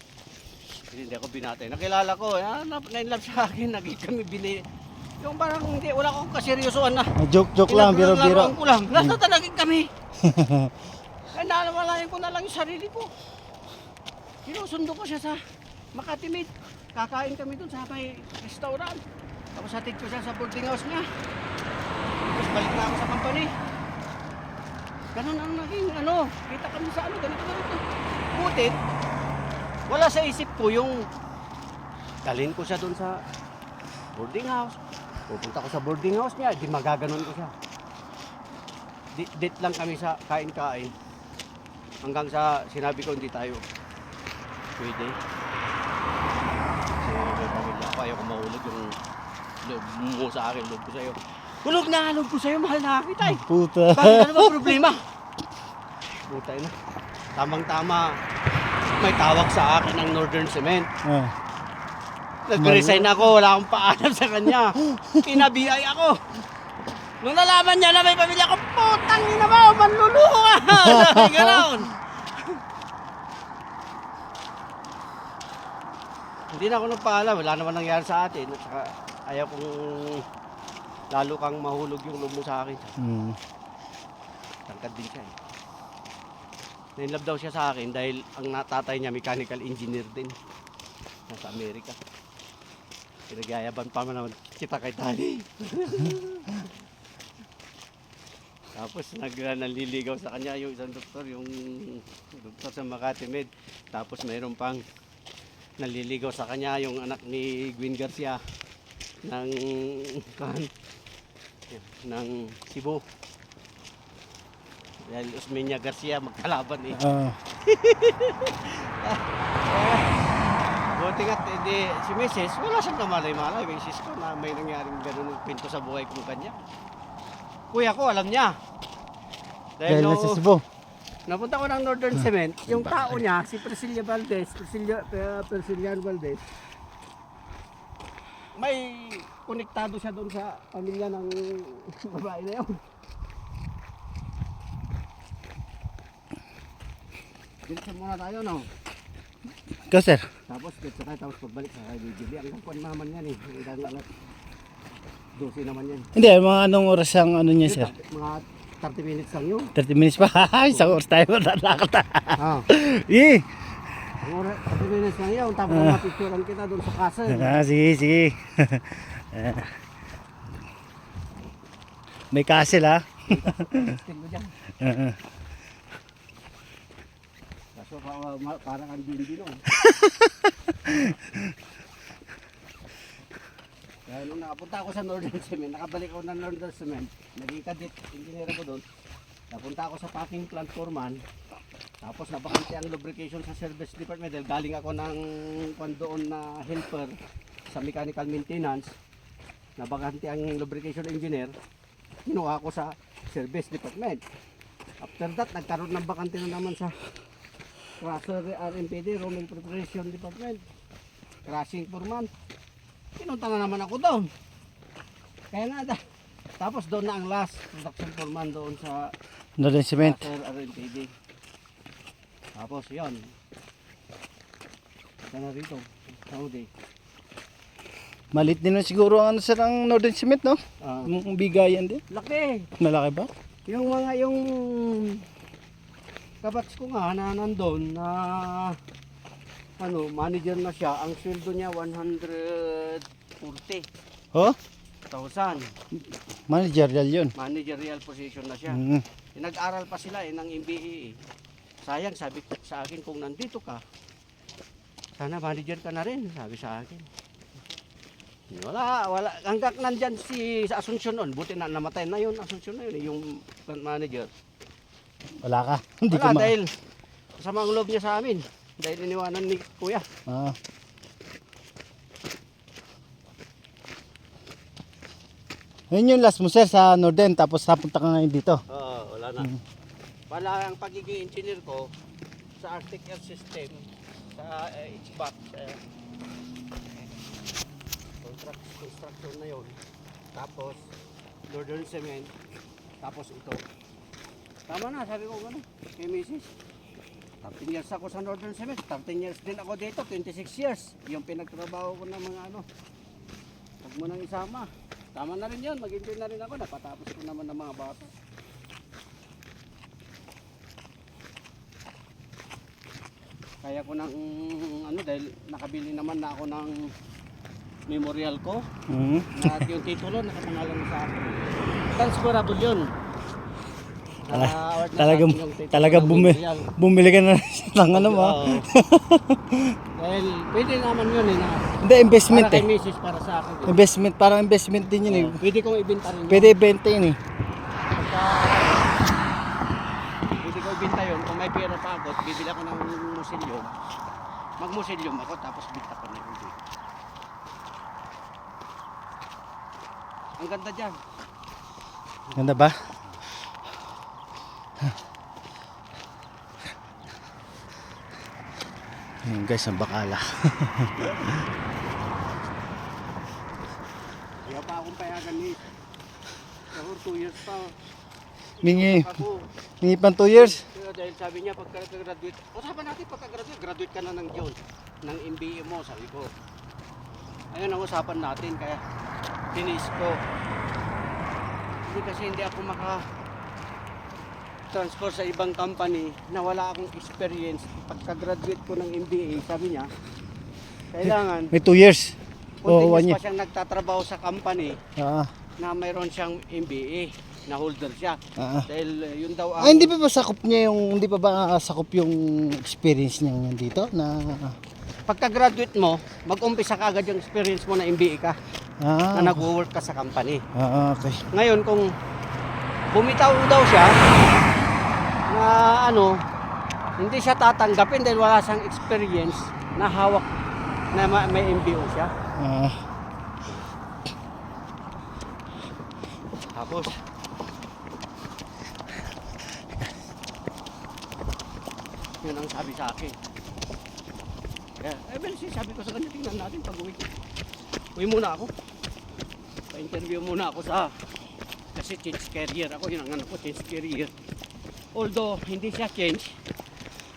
Hindi ako binata. Nakilala ko, na-inlove sa akin, naging kami bini. Yung parang hindi, wala akong kaseryosoan na. Joke lang, biro-biro. Laruan ko lang. Nasa naging kami. Kaya naalalayan ko na lang yung sarili ko. Sinusundo ko siya sa Makati Meat. Kakain kami dun sa may restaurant. Tapos hatid ko siya sa boarding house niya. Tapos balik na ako sa company. Ganun ang naging kita kami sa ganito. Butit, wala sa isip ko yung dalhin ko siya dun sa boarding house. Pupunta ko sa boarding house niya, di magaganon ko siya. Date lang kami sa kain-kain. Hanggang sa sinabi ko hindi tayo pwede. Kasi may pamilya ako, ayaw ko mahulog yung loob mo sa akin, loob ko sa'yo. Hulog na, loob ko sa'yo, mahal na kita eh. Puta. Bakit ano ba problema? Puta na. Tamang-tama, may tawag sa akin ng Northern Cement. Nag-resign ako, wala akong paalam sa kanya. Pinabiyay ako. Nung nalaman niya na may pamilya ko, putang ina mo, manluluho ka. Sabi gano'n. Hindi na ako nagpaalam, wala naman nangyari sa atin. At saka ayaw kong lalo kang mahulog yung loob mo sa akin. Tangkad din siya eh. Nainlove daw siya sa akin dahil ang tatay niya mechanical engineer din. Nasa Amerika. Pinagyayaban pa naman kita kay Tali. Tapos nanliligaw sa kanya yung isang doktor, yung doktor sa Makati Med. Tapos mayroon pang nanliligaw sa kanya yung anak ni Gwen Garcia ng Cebu. Dahil Osmeña Garcia magkalaban eh. Buti nga, si Mrs. wala siyang kamalay-malay. Mrs. ko na may nangyaring ganun pinto sa buhay kong kanya. Kuya ko, alam niya. Dahil nasa Cebu. Napunta ko ng Northern Cement, yung tao niya, si Priscilla Valdez, Priscillian Valdez, may konektado siya doon sa pamilya ng babae na yun. Diretso muna tayo, no? Ikaw, sir. Tapos, diretso tayo, tapos pagbalik sa kay BGB. Ang kuwan naman yan eh. Ang alat. 12 naman yan. Hindi, mga anong oras ang ano niya, sir? Mga 30 minutes lang yun. 30 minutes pa. Isang oras tayo malalakad. Ah. Eh. Ang oras, 30 minutes lang yun. Tapos mapicturean kita doon sa castle. Sige, sige. May castle, ha? Sting ko dyan. Kaso parang ang dindi, no? Kaya nung nakapunta ako sa Northern Cement, nakabalik ako ng Northern Cement, naging kadit, engineer ako doon. Napunta ako sa packing plant foreman, tapos nabakante ang lubrication sa service department dahil galing ako ng doon na helper sa mechanical maintenance. Nabakante ang lubrication engineer, kinuha ko sa service department. After that, nagkaroon ng bakante na naman sa crusher RMPD, Roaming Preparation Department, crushing foreman. Pinunta na naman ako doon. Kaya nga, tapos doon na ang last production foreman doon sa Northern Cement. RMPD. Tapos yun. Ito na rito. Saudi. Malit din na siguro ang ano, sir, ang Northern Cement, no? Yung bigayan din. Laki. Malaki ba? Yung kabats ko nga na nandun na manager na siya, ang sweldo niya 140,000. Oh? Managerial yun. Managerial position na siya. Nag-aral pa sila ng MBA. Sayang, sabi sa akin, kung nandito ka, sana manager ka na rin, sabi sa akin. Wala. Hanggang nandyan sa Asuncion noon, buti na namatay na yun, Asuncion na yun, yung plant manager. Wala ka? Hindi Wala, dahil kasama ang loob niya sa amin. Dahil iniwanan ni Kuya. Yun yung last mo, sir, sa Northern, tapos napunta ka ngayon dito. Oo, wala na. Wala ang pagiging engineer ko sa Arctic Air System, sa HVAC, construction na yun. Tapos, Northern Cement, tapos ito. Tama na, sabi ko gano'n, kay Mrs. 13 years ako sa Northern Cement, 13 years din ako dito, 26 years. Yung pinagtrabaho ko ng mga huwag mo nang isama. Tama na rin yun, mag-enjoy na rin ako, napatapos ko naman ng mga bata. Kaya ko ng dahil nakabili naman na ako ng memorial ko. At yung titulo nakapangalan sa akin. Transferable yun. Talaga bumili ka na ng ano mo. Dahil pwede naman yun eh. Hindi, investment para kay Mrs. para sa akin. Investment, parang investment din yun eh. Pwede kong ibenta rin yun. Pwede ibenta yun eh. Pwede ko ibenta yun. Kung may pera pa ako, bibili ako ng museum. Mag-museum ako tapos bita ko na yun. Ang ganda dyan. Ganda ba? Ayan guys, ang bakala. payagan ni Sahur 2 years pa. Mingi, Ako. mingi pang 2 years. Kaya dahil sabi niya pagka-graduate, usapan natin pagka-graduate, graduate ka na ng June, ng MBA mo, sabi ko. Ayun ang usapan natin, kaya tinis ko. Hindi ako transfer sa ibang company na wala akong experience. Pagka-graduate ko ng MBA, sabi niya, kailangan May 2 years. O, 1 continuous year. pa siyang nagtatrabaho sa company Ah, na mayroon siyang MBA, na holder siya. ah. Dahil yun daw ang... Ah, hindi pa ba sakop niya yung, hindi pa ba sakop yung experience niya dito na Pagka-graduate mo, mag-umpisa ka agad yung experience mo na MBA ka, na nag-work ka sa company. okay. Ngayon, kung bumitaw daw siya, na hindi siya tatanggapin dahil wala siyang experience na hawak, na may MBO siya. Ah, Tapos, yun ang sabi sa akin. Kaya, sabi ko sa kanya, tingnan natin pag uwi. Uwi muna ako. Pa-interview muna ako kasi change career ako, yun ang change career. Although, hindi siya change,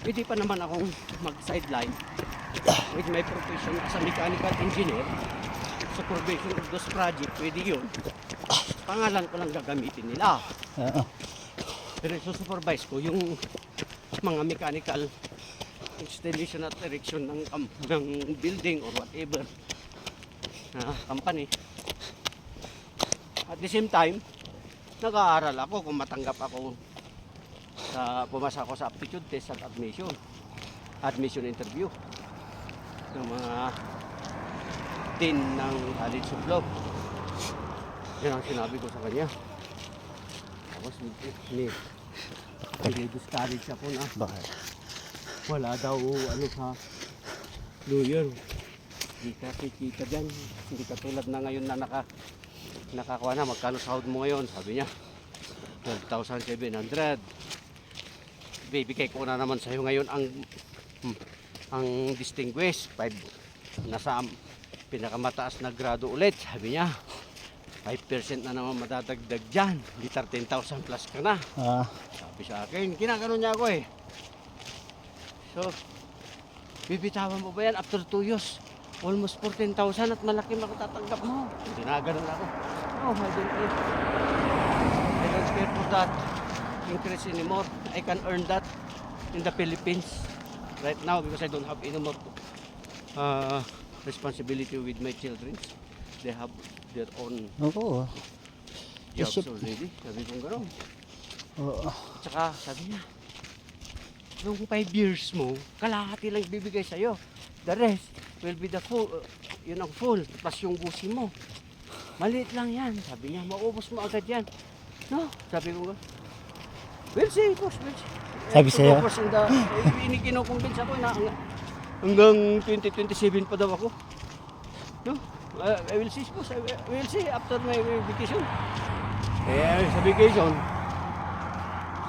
pwede pa naman akong mag-sideline with my profession as a mechanical engineer. Supervision of those project, pwede yun. Pangalan ko lang gagamitin nila. Pero supervise ko yung mga mechanical installation at erection ng building or whatever na company. At the same time, nag-aaral ako kung matanggap ako pumasa ako sa aptitude test at admission interview ng mga dean ng College of Law. Yan ang sinabi ko sa kanya. Tapos discourage ako na bakit? wala daw sa lawyer. Hindi ka kikita dyan. Hindi ka tulad na ngayon na nakakuha na. Magkano sahod mo ngayon? Sabi niya 12,700. Bibigay ko na naman sa'yo ngayon ang distinguished 5 nasa pinakamataas na grado ulit. Sabi niya 5% na naman madadagdag dyan. Di 13,000 plus ka na. Sabi sa akin, kinagano niya ako eh. So, bibitawan mo ba yan after 2 years? Almost 14,000 at malaki makatatanggap mo. Ginaganon ako. No, I don't care for that increase anymore. I can earn that in the Philippines right now because I don't have any more responsibility with my children. They have their own Oo. jobs already. Sabi kong gano'n. Oo. Tsaka sabi niya, nung 5 years mo, kalahati lang bibigay sa'yo. The rest will be the full, yun ang full, plus yung busi mo. Maliit lang yan. Sabi niya, maubos mo agad yan. No? Sabi ko, we'll see, boss, we'll see. Sabi sa'yo? Kinoconvince ako na hanggang 2027 pa daw ako. No? I will see, boss. I will see after my vacation. Kaya sa vacation,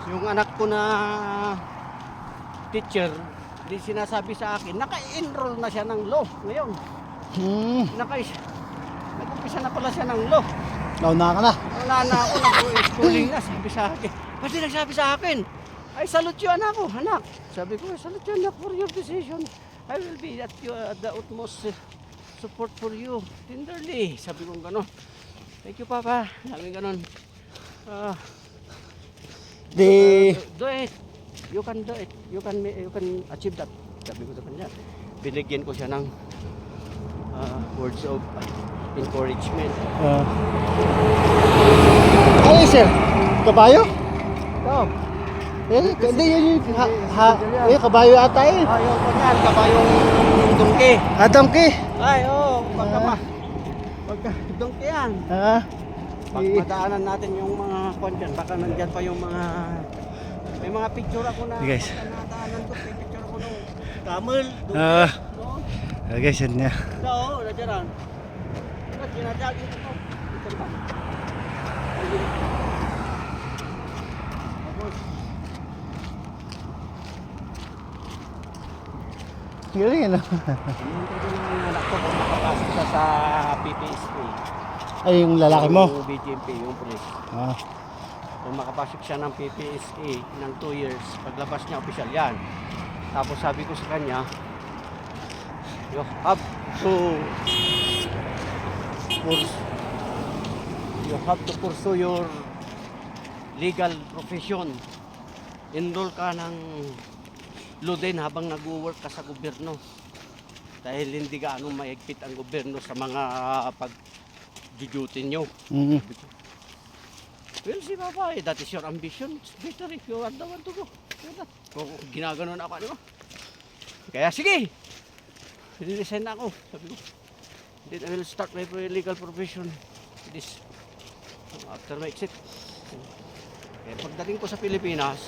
yung anak ko na teacher, di sinasabi sa akin, naka-enroll na siya ng law ngayon. Nag-umpisa na pala siya ng law. Nauna ka na. Wala na ako, nag-schooling na, sabi sa akin. Pati nagsabi sa akin, I salute you anak ko, anak. Sabi ko, I salute you anak for your decision. I will be at the utmost support for you, tenderly. Sabi ko gano'n. Thank you, Papa. Sabi gano'n. Do it. You can do it. You can achieve that. Sabi ko sa kanya. Binigyan ko siya ng words of encouragement. Ano yun, sir? Kabayo? Oh, Hindi yun yung kabayo ata eh. yung kanyan, kabayong dungki. Donkey. Ay, pagka dungki yan. Pag madaanan natin yung mga kwan dyan, baka nandyan pa yung mga... May mga picture ako na... Guys. Pagka nadaanan ko, may picture ako nung camel. Guys, yan niya. Oo, nadyaran. Ginadagin ko. Ito ba? Galing ano. Hinihintay ko yung anak ko kung makapasok siya sa PPSA. Ay, yung lalaki mo. Yung BGMP, yung police. Ah. Kung makapasok siya ng PPSA ng 2 years, paglabas niya, official yan. Tapos sabi ko sa kanya, you have to pursue your legal profession. Enroll ka ng LUDEN habang nag-work ka sa gobyerno. Dahil hindi gaano maigpit ang gobyerno sa mga pag-duty nyo. Mm. Well, si Papa, that is your ambition. It's better if you are the one to go. Kung ginaganon ako, ano? Kaya sige, resign na ako. Sabi ko, then I will start my legal profession. This, after my exit. Kaya pagdating ko sa Pilipinas,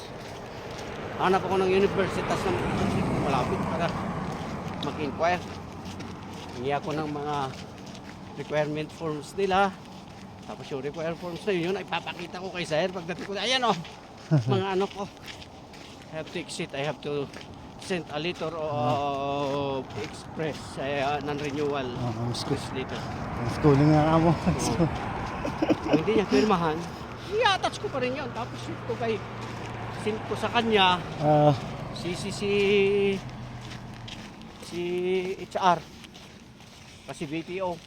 hanap ako ng universitas ng malapit para mag-inquire. Hingi ako ng mga requirement forms nila. Tapos yung requirement forms na yun, ay papakita ko kay Sir. Pagdating ko, ayan o, mga ano ko. I have to exit. I have to send a letter of express, non-renewal express letter. Schooling nga mo. Kung hindi niya pirmahan, i-attach ko pa rin yun. Tapos send ko sa kanya, si HR, kasi BPO.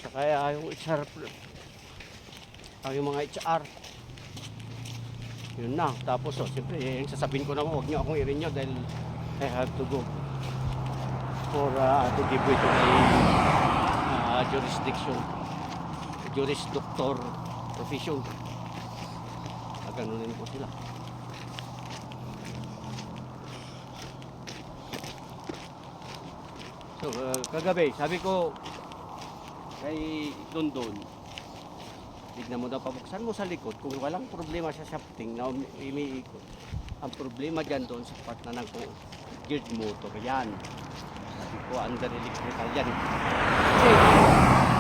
Kaya yung HR, yung mga HR, yun na. Tapos siyempre, yung sasabihin ko naman, huwag niyo akong i-renew dahil I have to go for to give way to my jurisdiction, juris doctor profession. Ganunin po sila. So, kagabi, sabi ko kay Dondon, tignan mo daw, pabuksan mo sa likod kung walang problema sa shafting na umiikot. Ang problema dyan doon sa part na ng geared motor yan. Sabi ko, under electrical yan. Kasi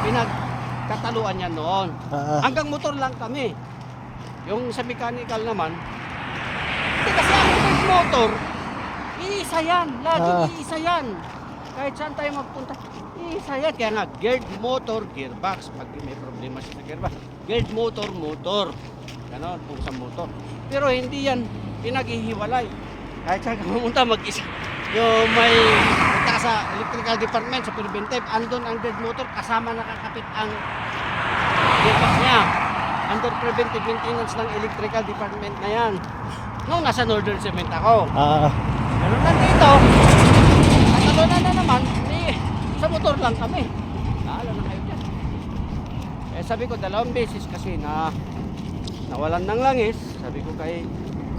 pinagkataluan yan noon. Hanggang motor lang kami. Yung sa mechanical naman, hindi kasi ang geared motor, iisa yan. Laging iisa yan. Kahit saan tayo magpunta, isa yan. Kaya nga, geared motor, gearbox. Pag may problema siya sa gearbox, geared motor, motor. Ganon, kung sa motor. Pero hindi yan pinaghihiwalay. Kahit saan ka pumunta, mag-isa. Yung may punta ka sa electrical department, sa preventive, andun ang geared motor, kasama nakakapit ang gearbox niya. Under preventive maintenance ng electrical department na yan. Nung nasa Northern Cement ako. Ganon lang dito. Katalunan na naman, sa motor lang kami. Naala na kayo dyan. Eh sabi ko, 2 beses kasi na nawalan ng langis. Sabi ko kay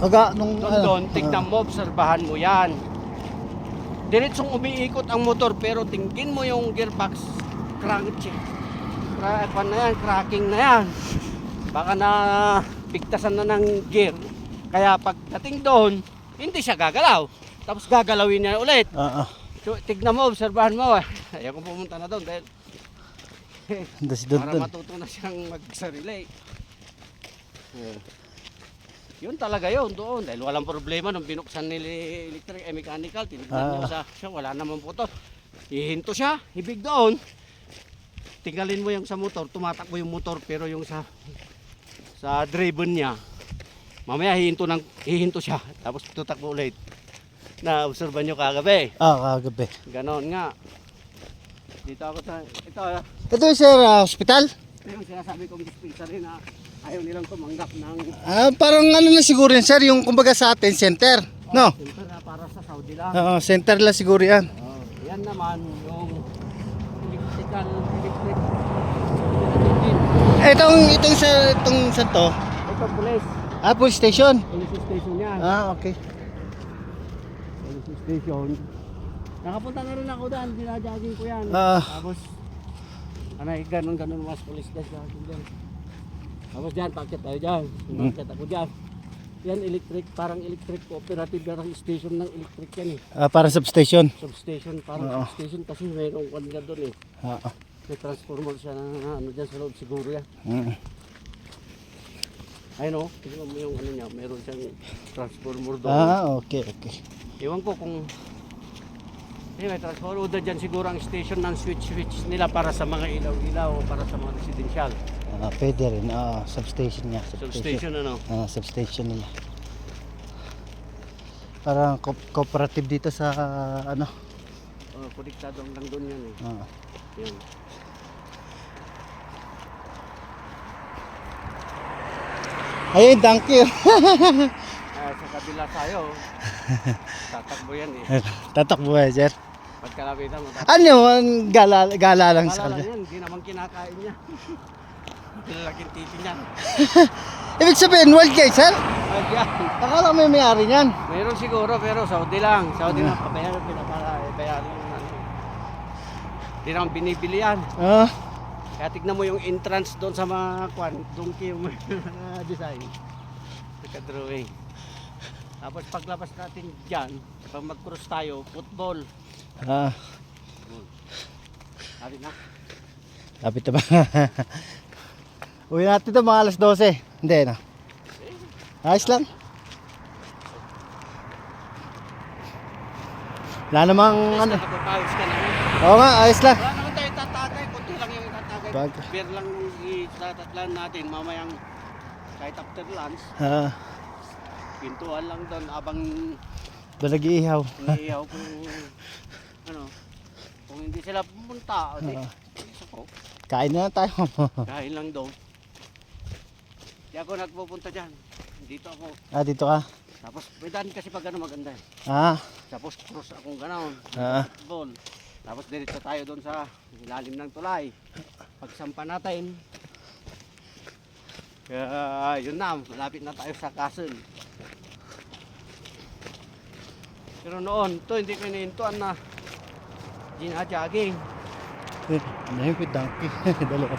Dondon, tignan mo, obserbahan mo yan. Diretsong umiikot ang motor pero tingin mo yung gearbox cracking na yan. Baka na pigtasan na ng gear. Kaya pagdating doon, hindi siya gagalaw. Tapos gagalawin niya ulit. So, tignan mo, obserbahan mo. Ayaw kong pumunta na doon dahil para matuto na siyang magsarili. Yun talaga yun doon. Dahil walang problema nung binuksan nila electric mechanical. Tinignan niya siya, wala naman puto. Hihinto siya, hibig doon. Tinggalin mo yung sa motor, tumatakbo yung motor pero yung sa driven niya, mamaya hihinto siya. Tapos tutakbo ulit. Na-obserban nyo kagabi. Kagabi. Ganon nga. Dito ako sa... Ito yung sir, hospital? Ito yung sinasabi kong dispensary na ayaw nilang tumanggap ng... Parang ano na siguro yan sir, yung kumbaga sa atin, center. No? Center na para sa Saudi lang. Center lang siguro yan. Yan naman yung electric. Itong saan to? Ito police. Police station. Police station yan. Okay. Station. Nakapunta na rin ako dyan, dinajogging ko yan. Tapos, ganun mas police jogging dyan. Tapos dyan, pakit tayo dyan. Pakit ako dyan. Yan electric, parang electric cooperative na station ng electric yan eh. Parang substation. Substation, parang substation kasi mayroong kanila doon eh. May transformer siya na ano dyan sa loob siguro yan. Ayun o, tingnan mo yung ano niya, mayroon siyang transformer doon. Okay. Ewan ko kung May transformer dyan siguro ang station ng switch nila para sa mga ilaw-ilaw o para sa mga residential. Pwede rin. Substation niya. Substation ano? Substation nila. Parang cooperative dito sa ano. Konektado lang doon yan eh. Yan. Ayun, thank you. Sa kabila tayo, tatakbo yan eh. Tatakbo eh, sir. Pagkalapitan mo, Ano, gala lang sa Kala lang kanya. yan, hindi naman kinakain niya. Lalaking titi niyan. Ibig sabihin, wild guys, sir? Yan. Akala may may-ari niyan. Mayroon siguro pero Saudi lang. Saudi lang pabayaran, bayaran yung ano. Hindi naman binibili yan. Kaya tignan mo yung entrance doon sa mga donkey yung mga design. Nagka-drawing. Tapos paglabas natin dyan, pag mag-cross tayo, football. Lapit na. Lapit na ba? Uwi natin ito mga alas 12. Hindi na. Ayos lang. Wala namang ano. Nagpapawis ka naman. Oo nga, ayos lang. Wala naman tayo tatagay. Kunti lang yung tatagay. Bag. Beer lang yung itatatlan natin. Mamayang kahit after lunch, pintuan lang doon abang Doon nag-iihaw. iniihaw kung ano. Kung hindi sila pumunta, o di, ako, Kain na lang tayo. kain lang doon. Di ako nagpupunta dyan. Dito ako. Dito ka. Tapos may daan kasi pag ano maganda eh. Tapos cross akong gano'n. Football. Tapos diretso tayo doon sa ilalim ng tulay. Pagsampa natin. Kaya yun na, malapit na tayo sa castle. Pero noon, ito hindi ko iniintuan na gina-jogging. Ano yung donkey? Dalawa.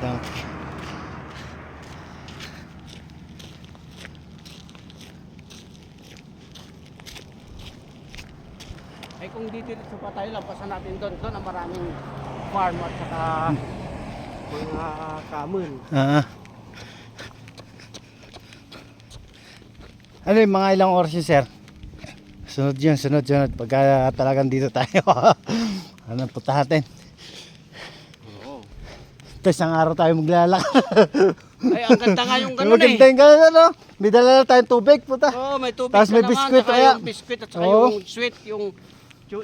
Donkey. Ay kung dito pa tayo, lampasan natin doon. Doon ang maraming farm at saka mga camel. Ano yung mga ilang oras yun, sir? Sunod yun, sunod. Pagka talagang dito tayo. Ano, punta natin. Oo. Tapos isang araw tayo maglalakad. Ay, ang ganda nga yung ganun eh. Maganda yung ganun, ano? May dala na tayong tubig, puta. Oo, may tubig Tapos na may naman. biskwit, Saka kaya. yung biskwit at saka Oo. yung sweet, yung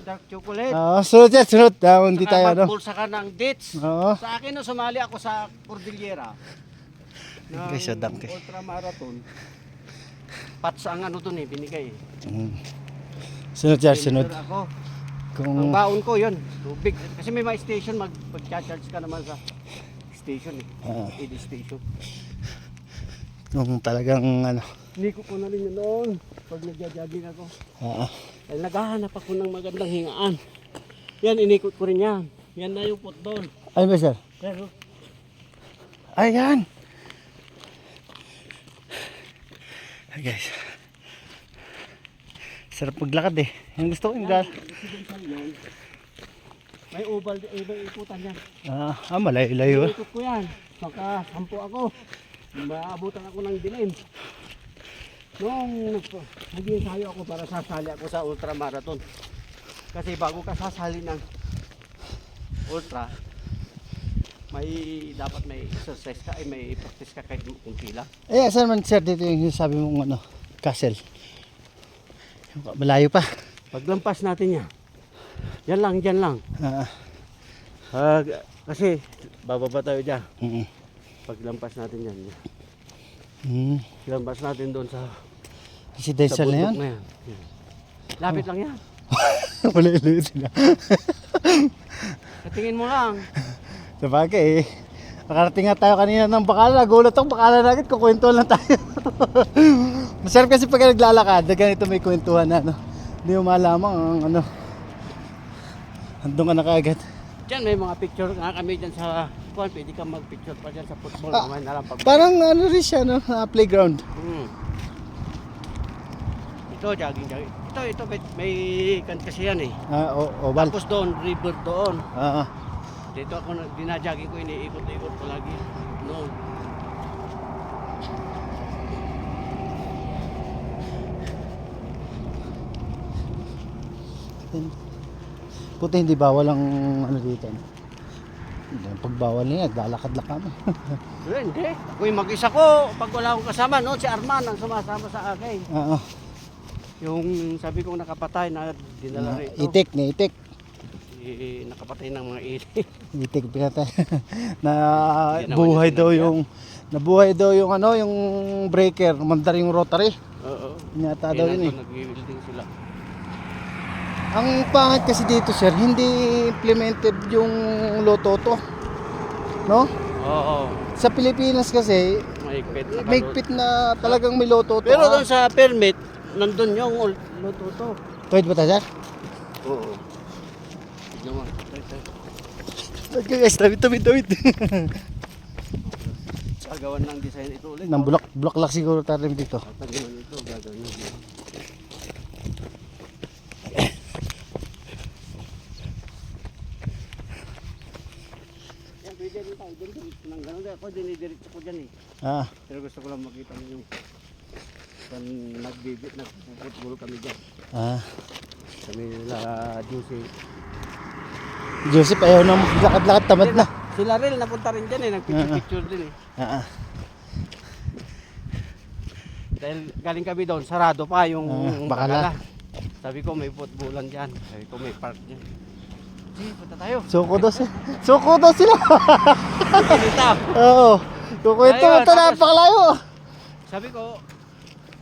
dark chocolate. Sunod yan, sunod. Hindi Saka tayo, ano? magbulsa ka ng dates. Oo. Sa akin, no, sumali ako sa Cordillera. Ng Guys, donkey. ultramarathon. Pats ang ano dun eh, binigay eh. Sunod yan, sunod. Pinser ako. Kung Ang baon ko yun, tubig. Kasi may mga station, mag-charge ka naman sa station eh. ED station. kung talagang, ano. Inikot ko na rin yun noon pag nagja-jogging ako. Dahil naghahanap ako ng magandang hingaan. Yan, inikot ko rin yan. Yan na yung football. Ano ba, sir? Pero, Ayan. Ay, guys. Sarap maglakad eh. Yung gusto ko yung residential yan. May oval, may ikutan yan. malayo-layo. Inikot ko yan. Maka-sampo ako. Maabutan ako ng dilim. Noong nag-ensayo ako para sasali ako sa ultramarathon. Kasi bago ka sasali ng ultra, dapat may exercise ka, may practice ka kahit kunti lang. Saan man, sir, dito yung sabi mong, ano, castle. Malayo pa. Paglampas natin yan, dyan lang. Kasi bababa tayo dyan. Paglampas natin yan. Lampas natin doon sa Residential na yan? bundok na yan. Lapit lang yan. Malayo sila. Katingin mo lang. Sabagay eh. Nakarating nga tayo kanina ng Bacala. Nagulat ako, Bacala na agad. Kukwentuhan lang tayo. Masarap kasi pag naglalakad, ganito may kwentuhan na, ano. Hindi mo malamang ang, ano. Andun ka na kaagad. Diyan may mga picture nga kami dyan sa kuwan. Pwede kang mag-picture pa dyan sa football. Mamaya na lang pag... Parang ano rin siya, no? Playground. Ito, jogging. Ito, may kan kasi yan eh. Oval. Tapos doon, river doon. Dito ako, dinajogging ko, iniikot-ikot ko lagi. Noon. Puti hindi bawal ang ano dito. Pag bawal niya, lalakad kami. Hindi. Ako yung mag-isa ko. Pag wala akong kasama, no, si Arman ang sumasama sa akin. Oo. Yung sabi kong nakapatay na dinala rito. Itik, ni itik. Nakapatay ng mga itik. Itik pinatay. na Hindi naman buhay yung daw sinadya. yung nabuhay daw yung ano, yung breaker, umandar yung rotary. Oo. Inyata daw yun eh. Nag-welding sila. Ang pangit kasi dito sir, hindi implemented yung lototo. No? Oo. Sa Pilipinas kasi, Mahigpit. mahigpit na talagang may lototo. Pero doon sa permit, nandun yung luto. Pwede ba tayo sir? Oo. Tignan mo. Okay guys, tawid. Gagawan ng design ito ulit. Nang bulak lang siguro tayo dito. Tanggalan ito, gagawin nyo. Yan, pwede rin tayo. Nang gano'n din ako, dinidiretso ko dyan eh. Ah, Pero gusto ko lang makita nyo yung nagpuputbol kami dyan. ah. Kami nila Juicy. Joseph, ayaw na lakad-lakad, tamad na. Sila rin, napunta rin dyan eh. Nagpicture-picture din eh. Ah, Dahil galing kami doon, sarado pa yung Bacala. Bacala. Sabi ko may footballan dyan. Sabi ko may park dyan. Sige, punta tayo. Suko daw sila. Pinita. Oo. Kukwento mo Ayun, ito, tapos- napakalayo. Sabi ko,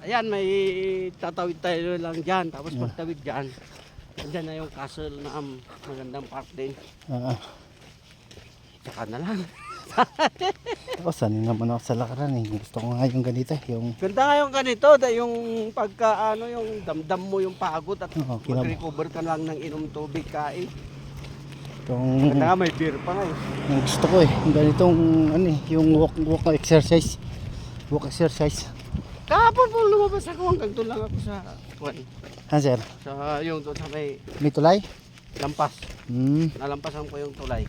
ayan may tatawid tayo lang dyan. Tapos pagtawid dyan, andyan na yung castle na magandang park din. Ah, Tsaka na lang. ako sanay naman ako sa lakaran eh. Gusto ko nga yung ganito, yung Ganda nga yung ganito, yung pagka yung damdam mo yung pagod at Oo, mag-recover ka lang ng inom tubig, kain. yung, Ganda nga may beer pa nga eh. yung gusto ko eh. Yung ganitong ano eh, yung walk exercise. Walk exercise. Kahapon po lumabas ako hanggang doon lang ako sa Ah, sir, sa yung doon sa may may tulay? lampas. Hmm. Nalampasan ko yung tulay.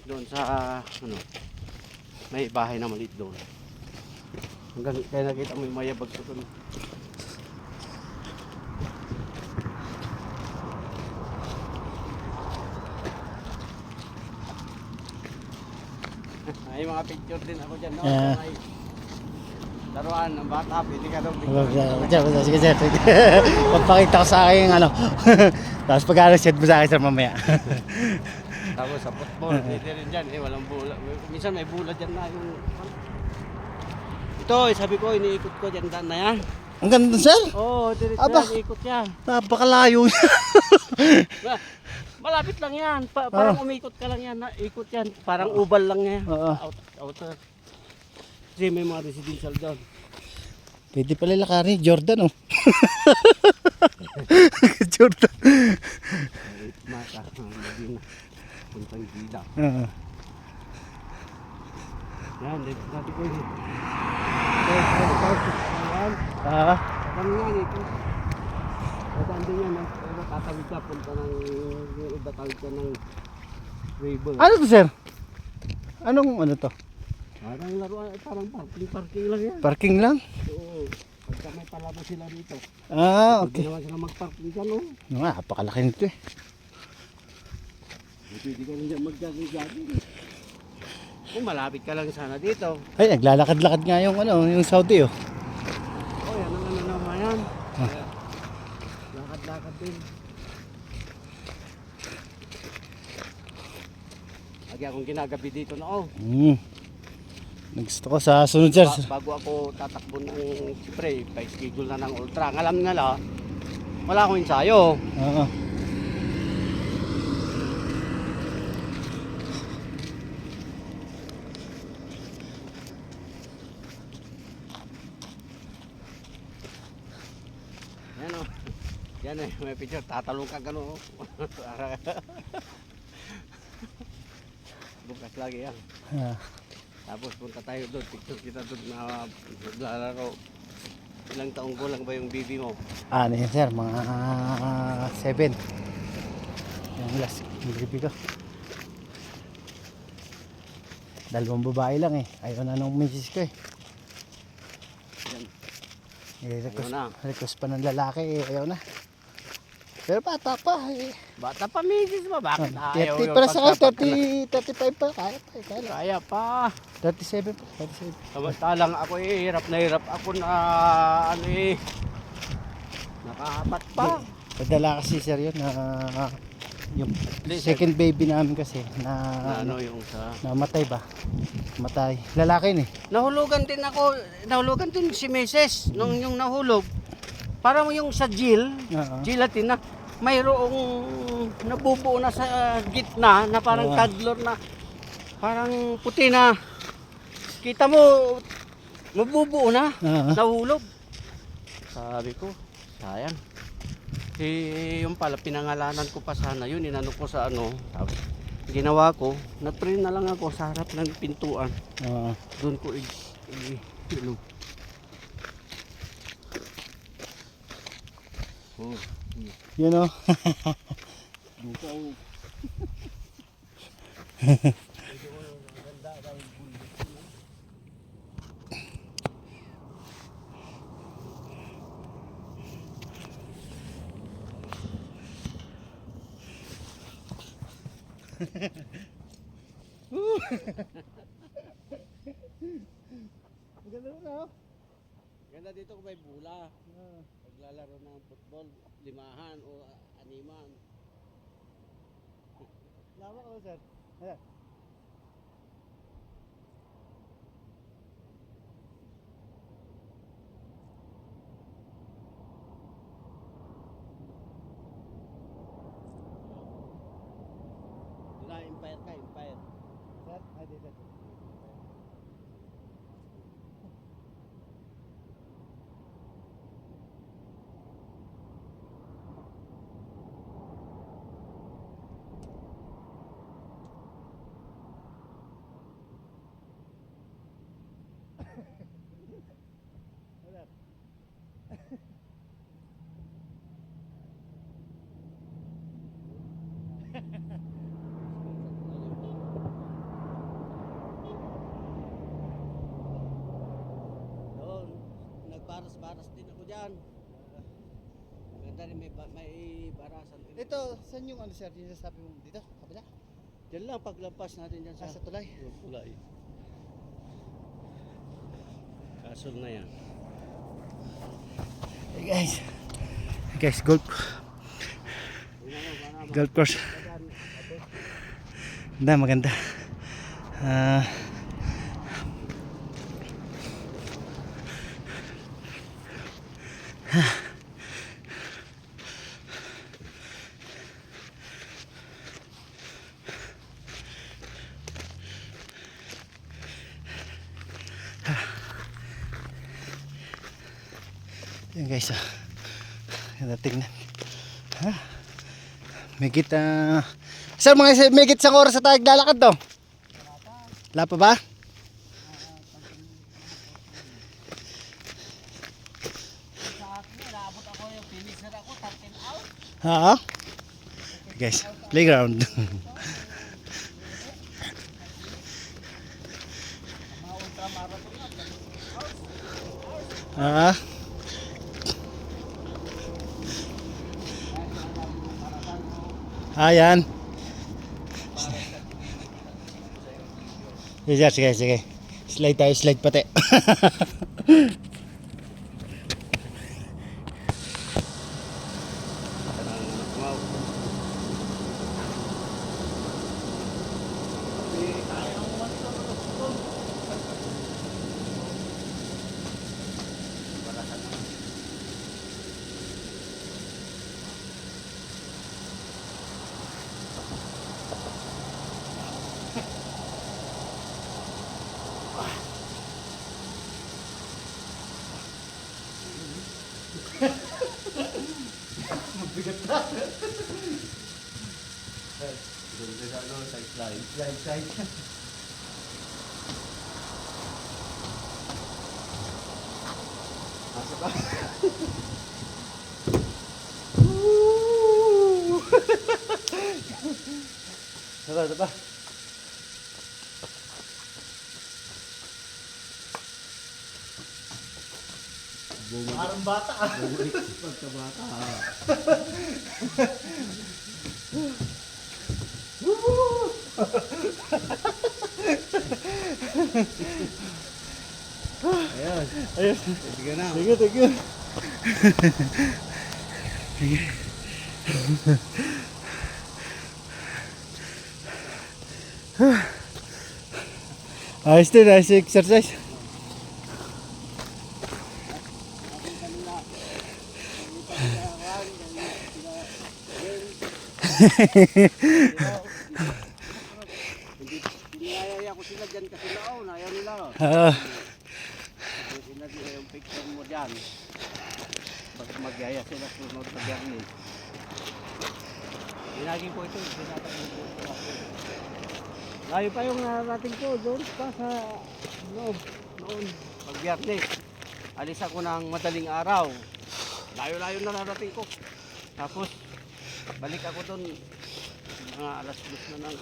Doon sa may bahay na maliit doon. Hanggang kaya nakita mo yung mayabag sa doon. May mga picture din ako dyan, no? Ah. May laruan ng bata, pwede ka daw Sige, sir. Pagpakita ko sa akin yung ano. Tapos pag-ano, set mo sa akin sir mamaya. Tapos sa football, pwede rin dyan, walang bula. Minsan may bula dyan na yung... Ito, sabi ko, iniikot ko dyan daan na yan. Ang ganda sir. Oo, diretso Aba. yan, ikot yan. Napakalayo niya. Malapit lang yan, parang umikot ka lang yan, ikot yan. Parang ubal lang yan, Oo. outer. Kasi may mga residential doon. Pwede pala lakarin, Jordan oh. Jordan. Mata, Medina, puntang Gida. Oo. Yan, dati ko yun. Yan, Ah, ano yan ito. Dadaan din yan, tatawid ka, punta ng, yung iba tawid ka ng river. ano to sir? Anong ano to? Parang laruan, parang parking lang yan. Parking lang? Oo, pagka may palabo sila dito. Ah, Pwede okay. naman sila mag-parking dyan, oh. Napakalaki nito eh. Pwede ka rin dyan mag-jogging. Kung malapit ka lang sana dito. Ay, naglalakad-lakad nga yung ano, yung Saudi oh. Oh, yan ang ano naman yan. Lakad-lakad din. Lagi akong ginagabi dito na, oh. Gusto ko sa sunod sir. Bago ako tatakbo ng spray, pa-schedule na ng ultra. Ang alam nila, wala akong ensayo. Oo. Yan o. Yan eh, may picture. Tatalong ka gano'n. Bukas lagi yan. Ah. Tapos punta tayo doon. Picture kita doon na naglalaro. Ilang taong gulang ba yung bibi mo? Ano yan sir, mga 7. Yung last, yung gripi ko. Dalawang babae lang eh. Ayaw na nung misis ko eh. Yan. Request, Ayaw na. request pa ng lalaki eh. Ayaw na. Pero bata pa eh. Bata pa misis mo, bakit ayaw 30 yung para sa akin, pagkapatid? 35 pa. Kaya pa, kaya lang. Kaya pa. 37 pa, 37. Samantalang ako hirap na hirap ako na ano eh. Nakaapat pa. Padala kasi sir yun na yung Listen. second baby namin kasi na Ano yung sa... namatay ba? Matay. Lalaki ni. Nahulugan din ako, nahulugan din si Mrs. nung yung nahulog. Parang yung sa Oo. gelatin na mayroong nabubuo na sa gitna na parang Oo. tadlor na parang puti na. Kita mo, mabubuo na, Oo. nahulog. Sabi ko, sayang. Yung pala, pinangalanan ko pa sana yun, inano ko sa ano. Tapos, ginawa ko, na-train na lang ako sa harap ng pintuan. Oo. Doon ko ilog. Oh. Yun o. Bukaw. Maganda na o. Ganda dito kung may bula. Paglalaro ng football, 5 o 6. Lama ko sir. Ayan. Empire ka, Empire. Sir, ay dito. Doon, nagbaras-baras din ako dyan. Ganda rin, may barasan din. Ito, saan yung ano sir? Yung sasabi mo dito? Kabila? Diyan lang, paglampas natin dyan Sa tulay? tulay. Kasol na yan. Hey guys. Hey guys, golf. Golf course. Maganda, maganda. Yan guys, ganda tingnan. Megit sir, megit isang oras sa tayo lalakad to. Wala pa ba? Sa akin, naabot ako yung finisher ako, 13 out. Oo. Guys, playground. Ayan. Sige, sige, sige. Slide tayo, slide pati. Mabigat na. Ganda sa ano, sa slide. Slide, slide. Asa ba? Diba, diba? Parang bata ah. Pagkabata. Ayun. Ayun. Sige na. Sige, sige. Ayos din, ayos yung exercise. Niyayaya ko sila dyan kasi naon. Ayaw nila. Sila yung picture mo dyan. Pag magyaya sila sunod na Biyernes. Dinagin ko ito. Dinagin ko ito. Layo pa yung narating ko doon pa sa noon. Pag Biyernes. Alis ako ng madaling araw. Layo-layo na narating ko. Tapos balik ako doon mga alas 2 na ng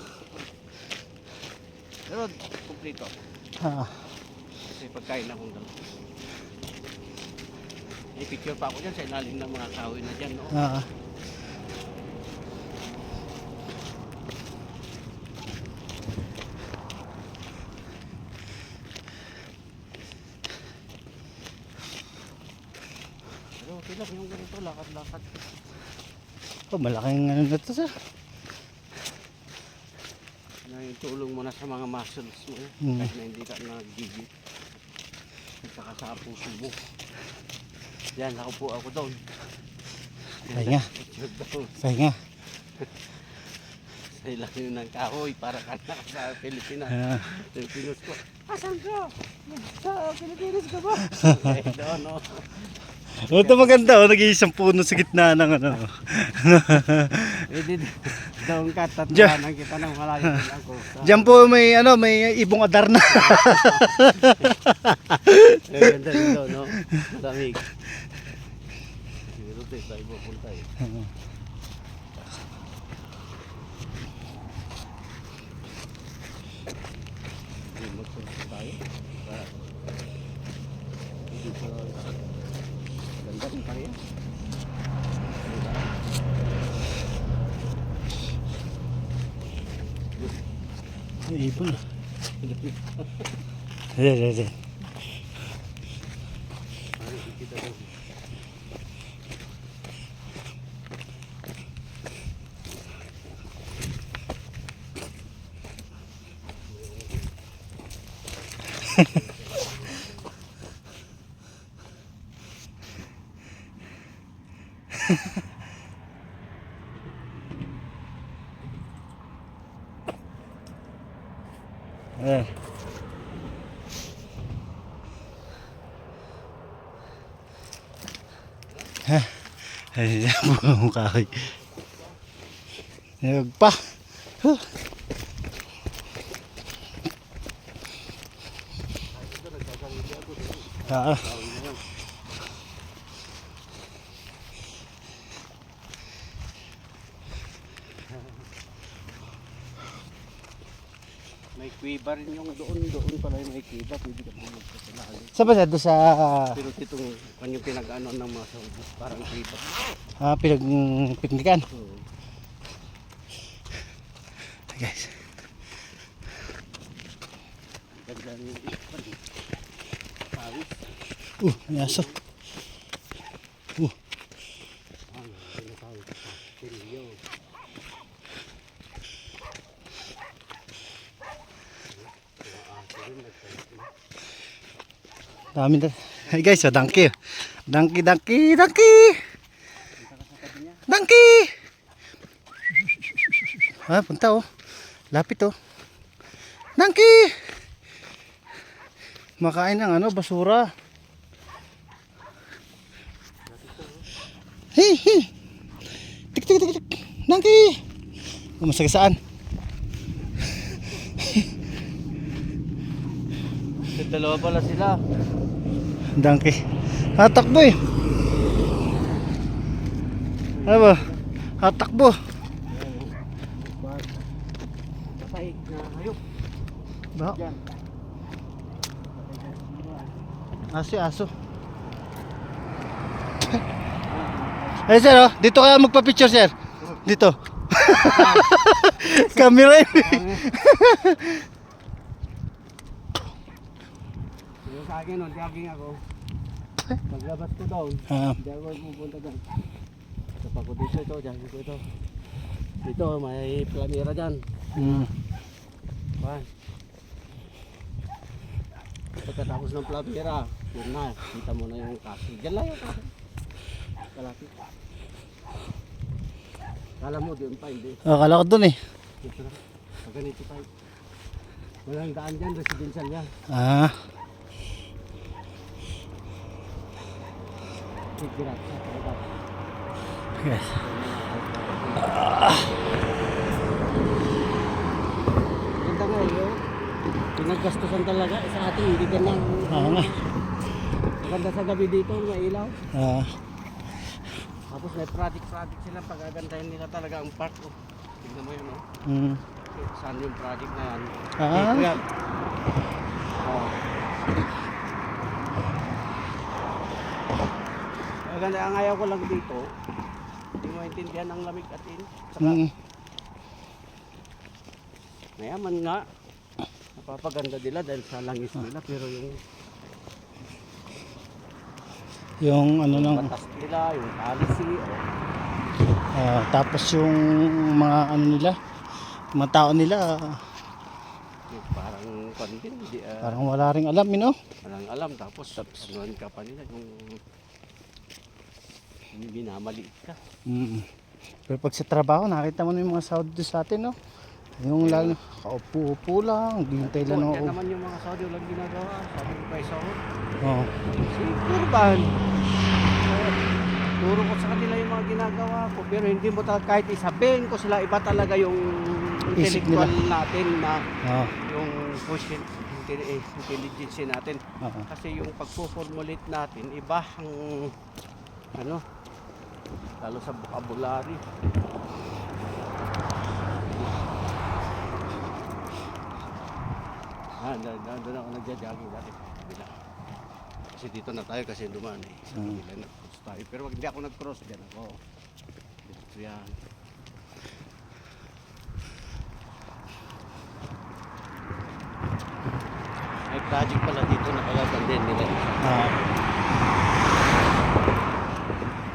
pero kumplito. Kasi pagkain akong dalawa. May picture pa ako dyan sa ilalim ng mga kahoy na dyan. No? Pero okay lang yung ganito, lakad-lakad. Oh, malaking ano na to, sir. Yung tulong mo na sa mga muscles mo. Kahit na hindi ka nag-gigit. At saka sa puso mo. Yan, nakaupo ako doon. Pahinga. Pahinga. Sa ilalim ng kahoy para ka na sa Pilipinas. Pilipinas ko. Asan ka? Sa Pilipinas ka ba? Eh, doon, no? Ito maganda, nag-iisang puno sa gitna ng ano. Pwede doon ka, tatawanan kita ng malayo din ako. Diyan po may ano, may ibong adar na. Ganda rin doon, no? Malamig. Pero tayo pupunta eh. Magpunta tayo. Ganda rin pa rin. Ibon. Ayan. Ayan po ang kahoy. Niyog pa. May kuiba rin yung doon pala yung may kuiba. Pwede ka pumunta sa lalim. Saan ba doon sa Pero itong kanyang pinag-ano ng mga saubos, parang kuiba. pinagpiknikan? Guys. Ganda rin yung pawis. May aso. Dami na. Hey guys, donkey. Donkey. Punta oh. Lapit oh. Donkey. Makain ng ano, basura. Hey. Tik. Donkey. Masagasaan. Dalawa pala sila. Donkey. Hatakbo eh. Ano ba? Hatakbo. Patay na hayop. Ba? Diyan. Aso. Ay sir, oh, dito ka magpa-picture sir. Dito. Camera yun. Yung sa akin, jogging ako. Paglabas ko doon, Ah. hindi ako pupunta doon. Kapag ko dito ito, jogging ko ito. Dito, may planera dyan. Mm. Kuhan. Pagkatapos ng planera, yun na, kita mo na yung castle. Diyan lang yung castle. Kalapit. Kala mo, doon pa, hindi. Akala ko dun eh. Dito lang. Pag ganito pa. Walang daan dyan, residential yan. Ah. Sigirat. Yes. Ganda nga yun. Pinaggastusan talaga sa ating hindi ka nang Oo nga. ganda sa gabi dito, may ilaw. Ah. Tapos may project sila, pagagandahin nila talaga ang park. Oh. Tignan mo yun, oh. Mm. Saan yung project na yan? Ah. Dito yan. Oh. Maganda, ang ayaw ko lang dito, hindi mo maintindihan ang lamig at in. Saka, Mm. mayaman nga, napapaganda nila dahil sa langis nila, pero Yung ano lang. batas nila, yung policy, Tapos yung mga ano nila, mga tao nila, yung parang kondin, hindi, parang wala ring alam, you know? walang alam, tapos sabihan ka pa nila yung minamaliit ka. Mm. Pero pag sa trabaho, nakita mo na yung mga sahod doon sa atin, no? Yung lalo, kaupo-upo lang, hintay lang Yan ako. naman yung mga Saudi walang ginagawa, sabi ko kay Saud. Oo. Si Kurban, turo ko sa kanila yung mga ginagawa ko, pero hindi mo talaga kahit isabihin ko sila, iba talaga yung Isip intellectual nila. natin na Oo. yung question, intelligence natin. Oo. Kasi yung pagpo-formulate natin, iba ang ano, lalo sa vocabulary. Doon ako nagja-jogging dati. Kabila. Kasi dito na tayo kasi dumaan eh. Sa kabila na-cross tayo. Pero wag hindi ako nag-cross dyan ako. Dito yan. May project pala dito na kagagandin nila. Ah.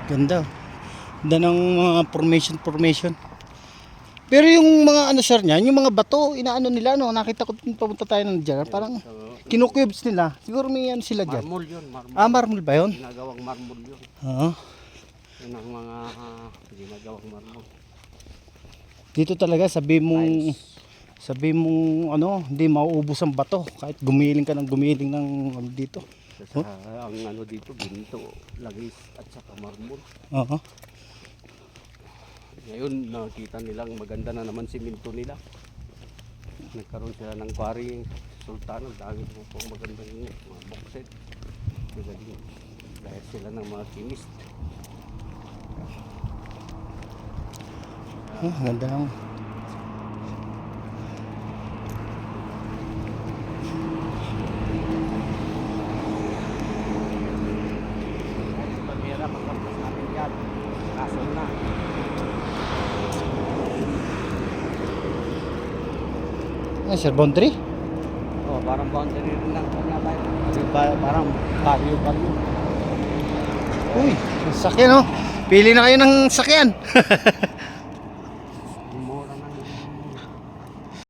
Ganda. Ganda ng mga formation. Pero yung mga ano sir niyan, yung mga bato, inaano nila, no? Nakita ko papunta tayo ng dyan. Parang So, kinukubes nila. Siguro may ano sila dyan. marmol yun. Marmol. Ah, marmol ba yun? Ginagawang marmol yun. Oo. Yun ang mga ginagawang marmol. Dito talaga sabi mong ano, hindi mauubos ang bato kahit gumiling ka ng gumiling ng ano dito. Sa ang ano dito, ginto, langis at saka marmol. Oo. Ngayon nakita nilang maganda na naman siminto nila. Nagkaroon sila ng quarry, sultan, ang dami po magandang mga bauxite. Magaling. Dahil sila ng mga chemist. Ganda lang. Pagkira, pagkapos natin yan. Kaso na. Sir Boundary? Oh, parang boundary rin lang po na tayo. Parang baryo. Uy, sakyan oh. Pili na kayo ng sakyan.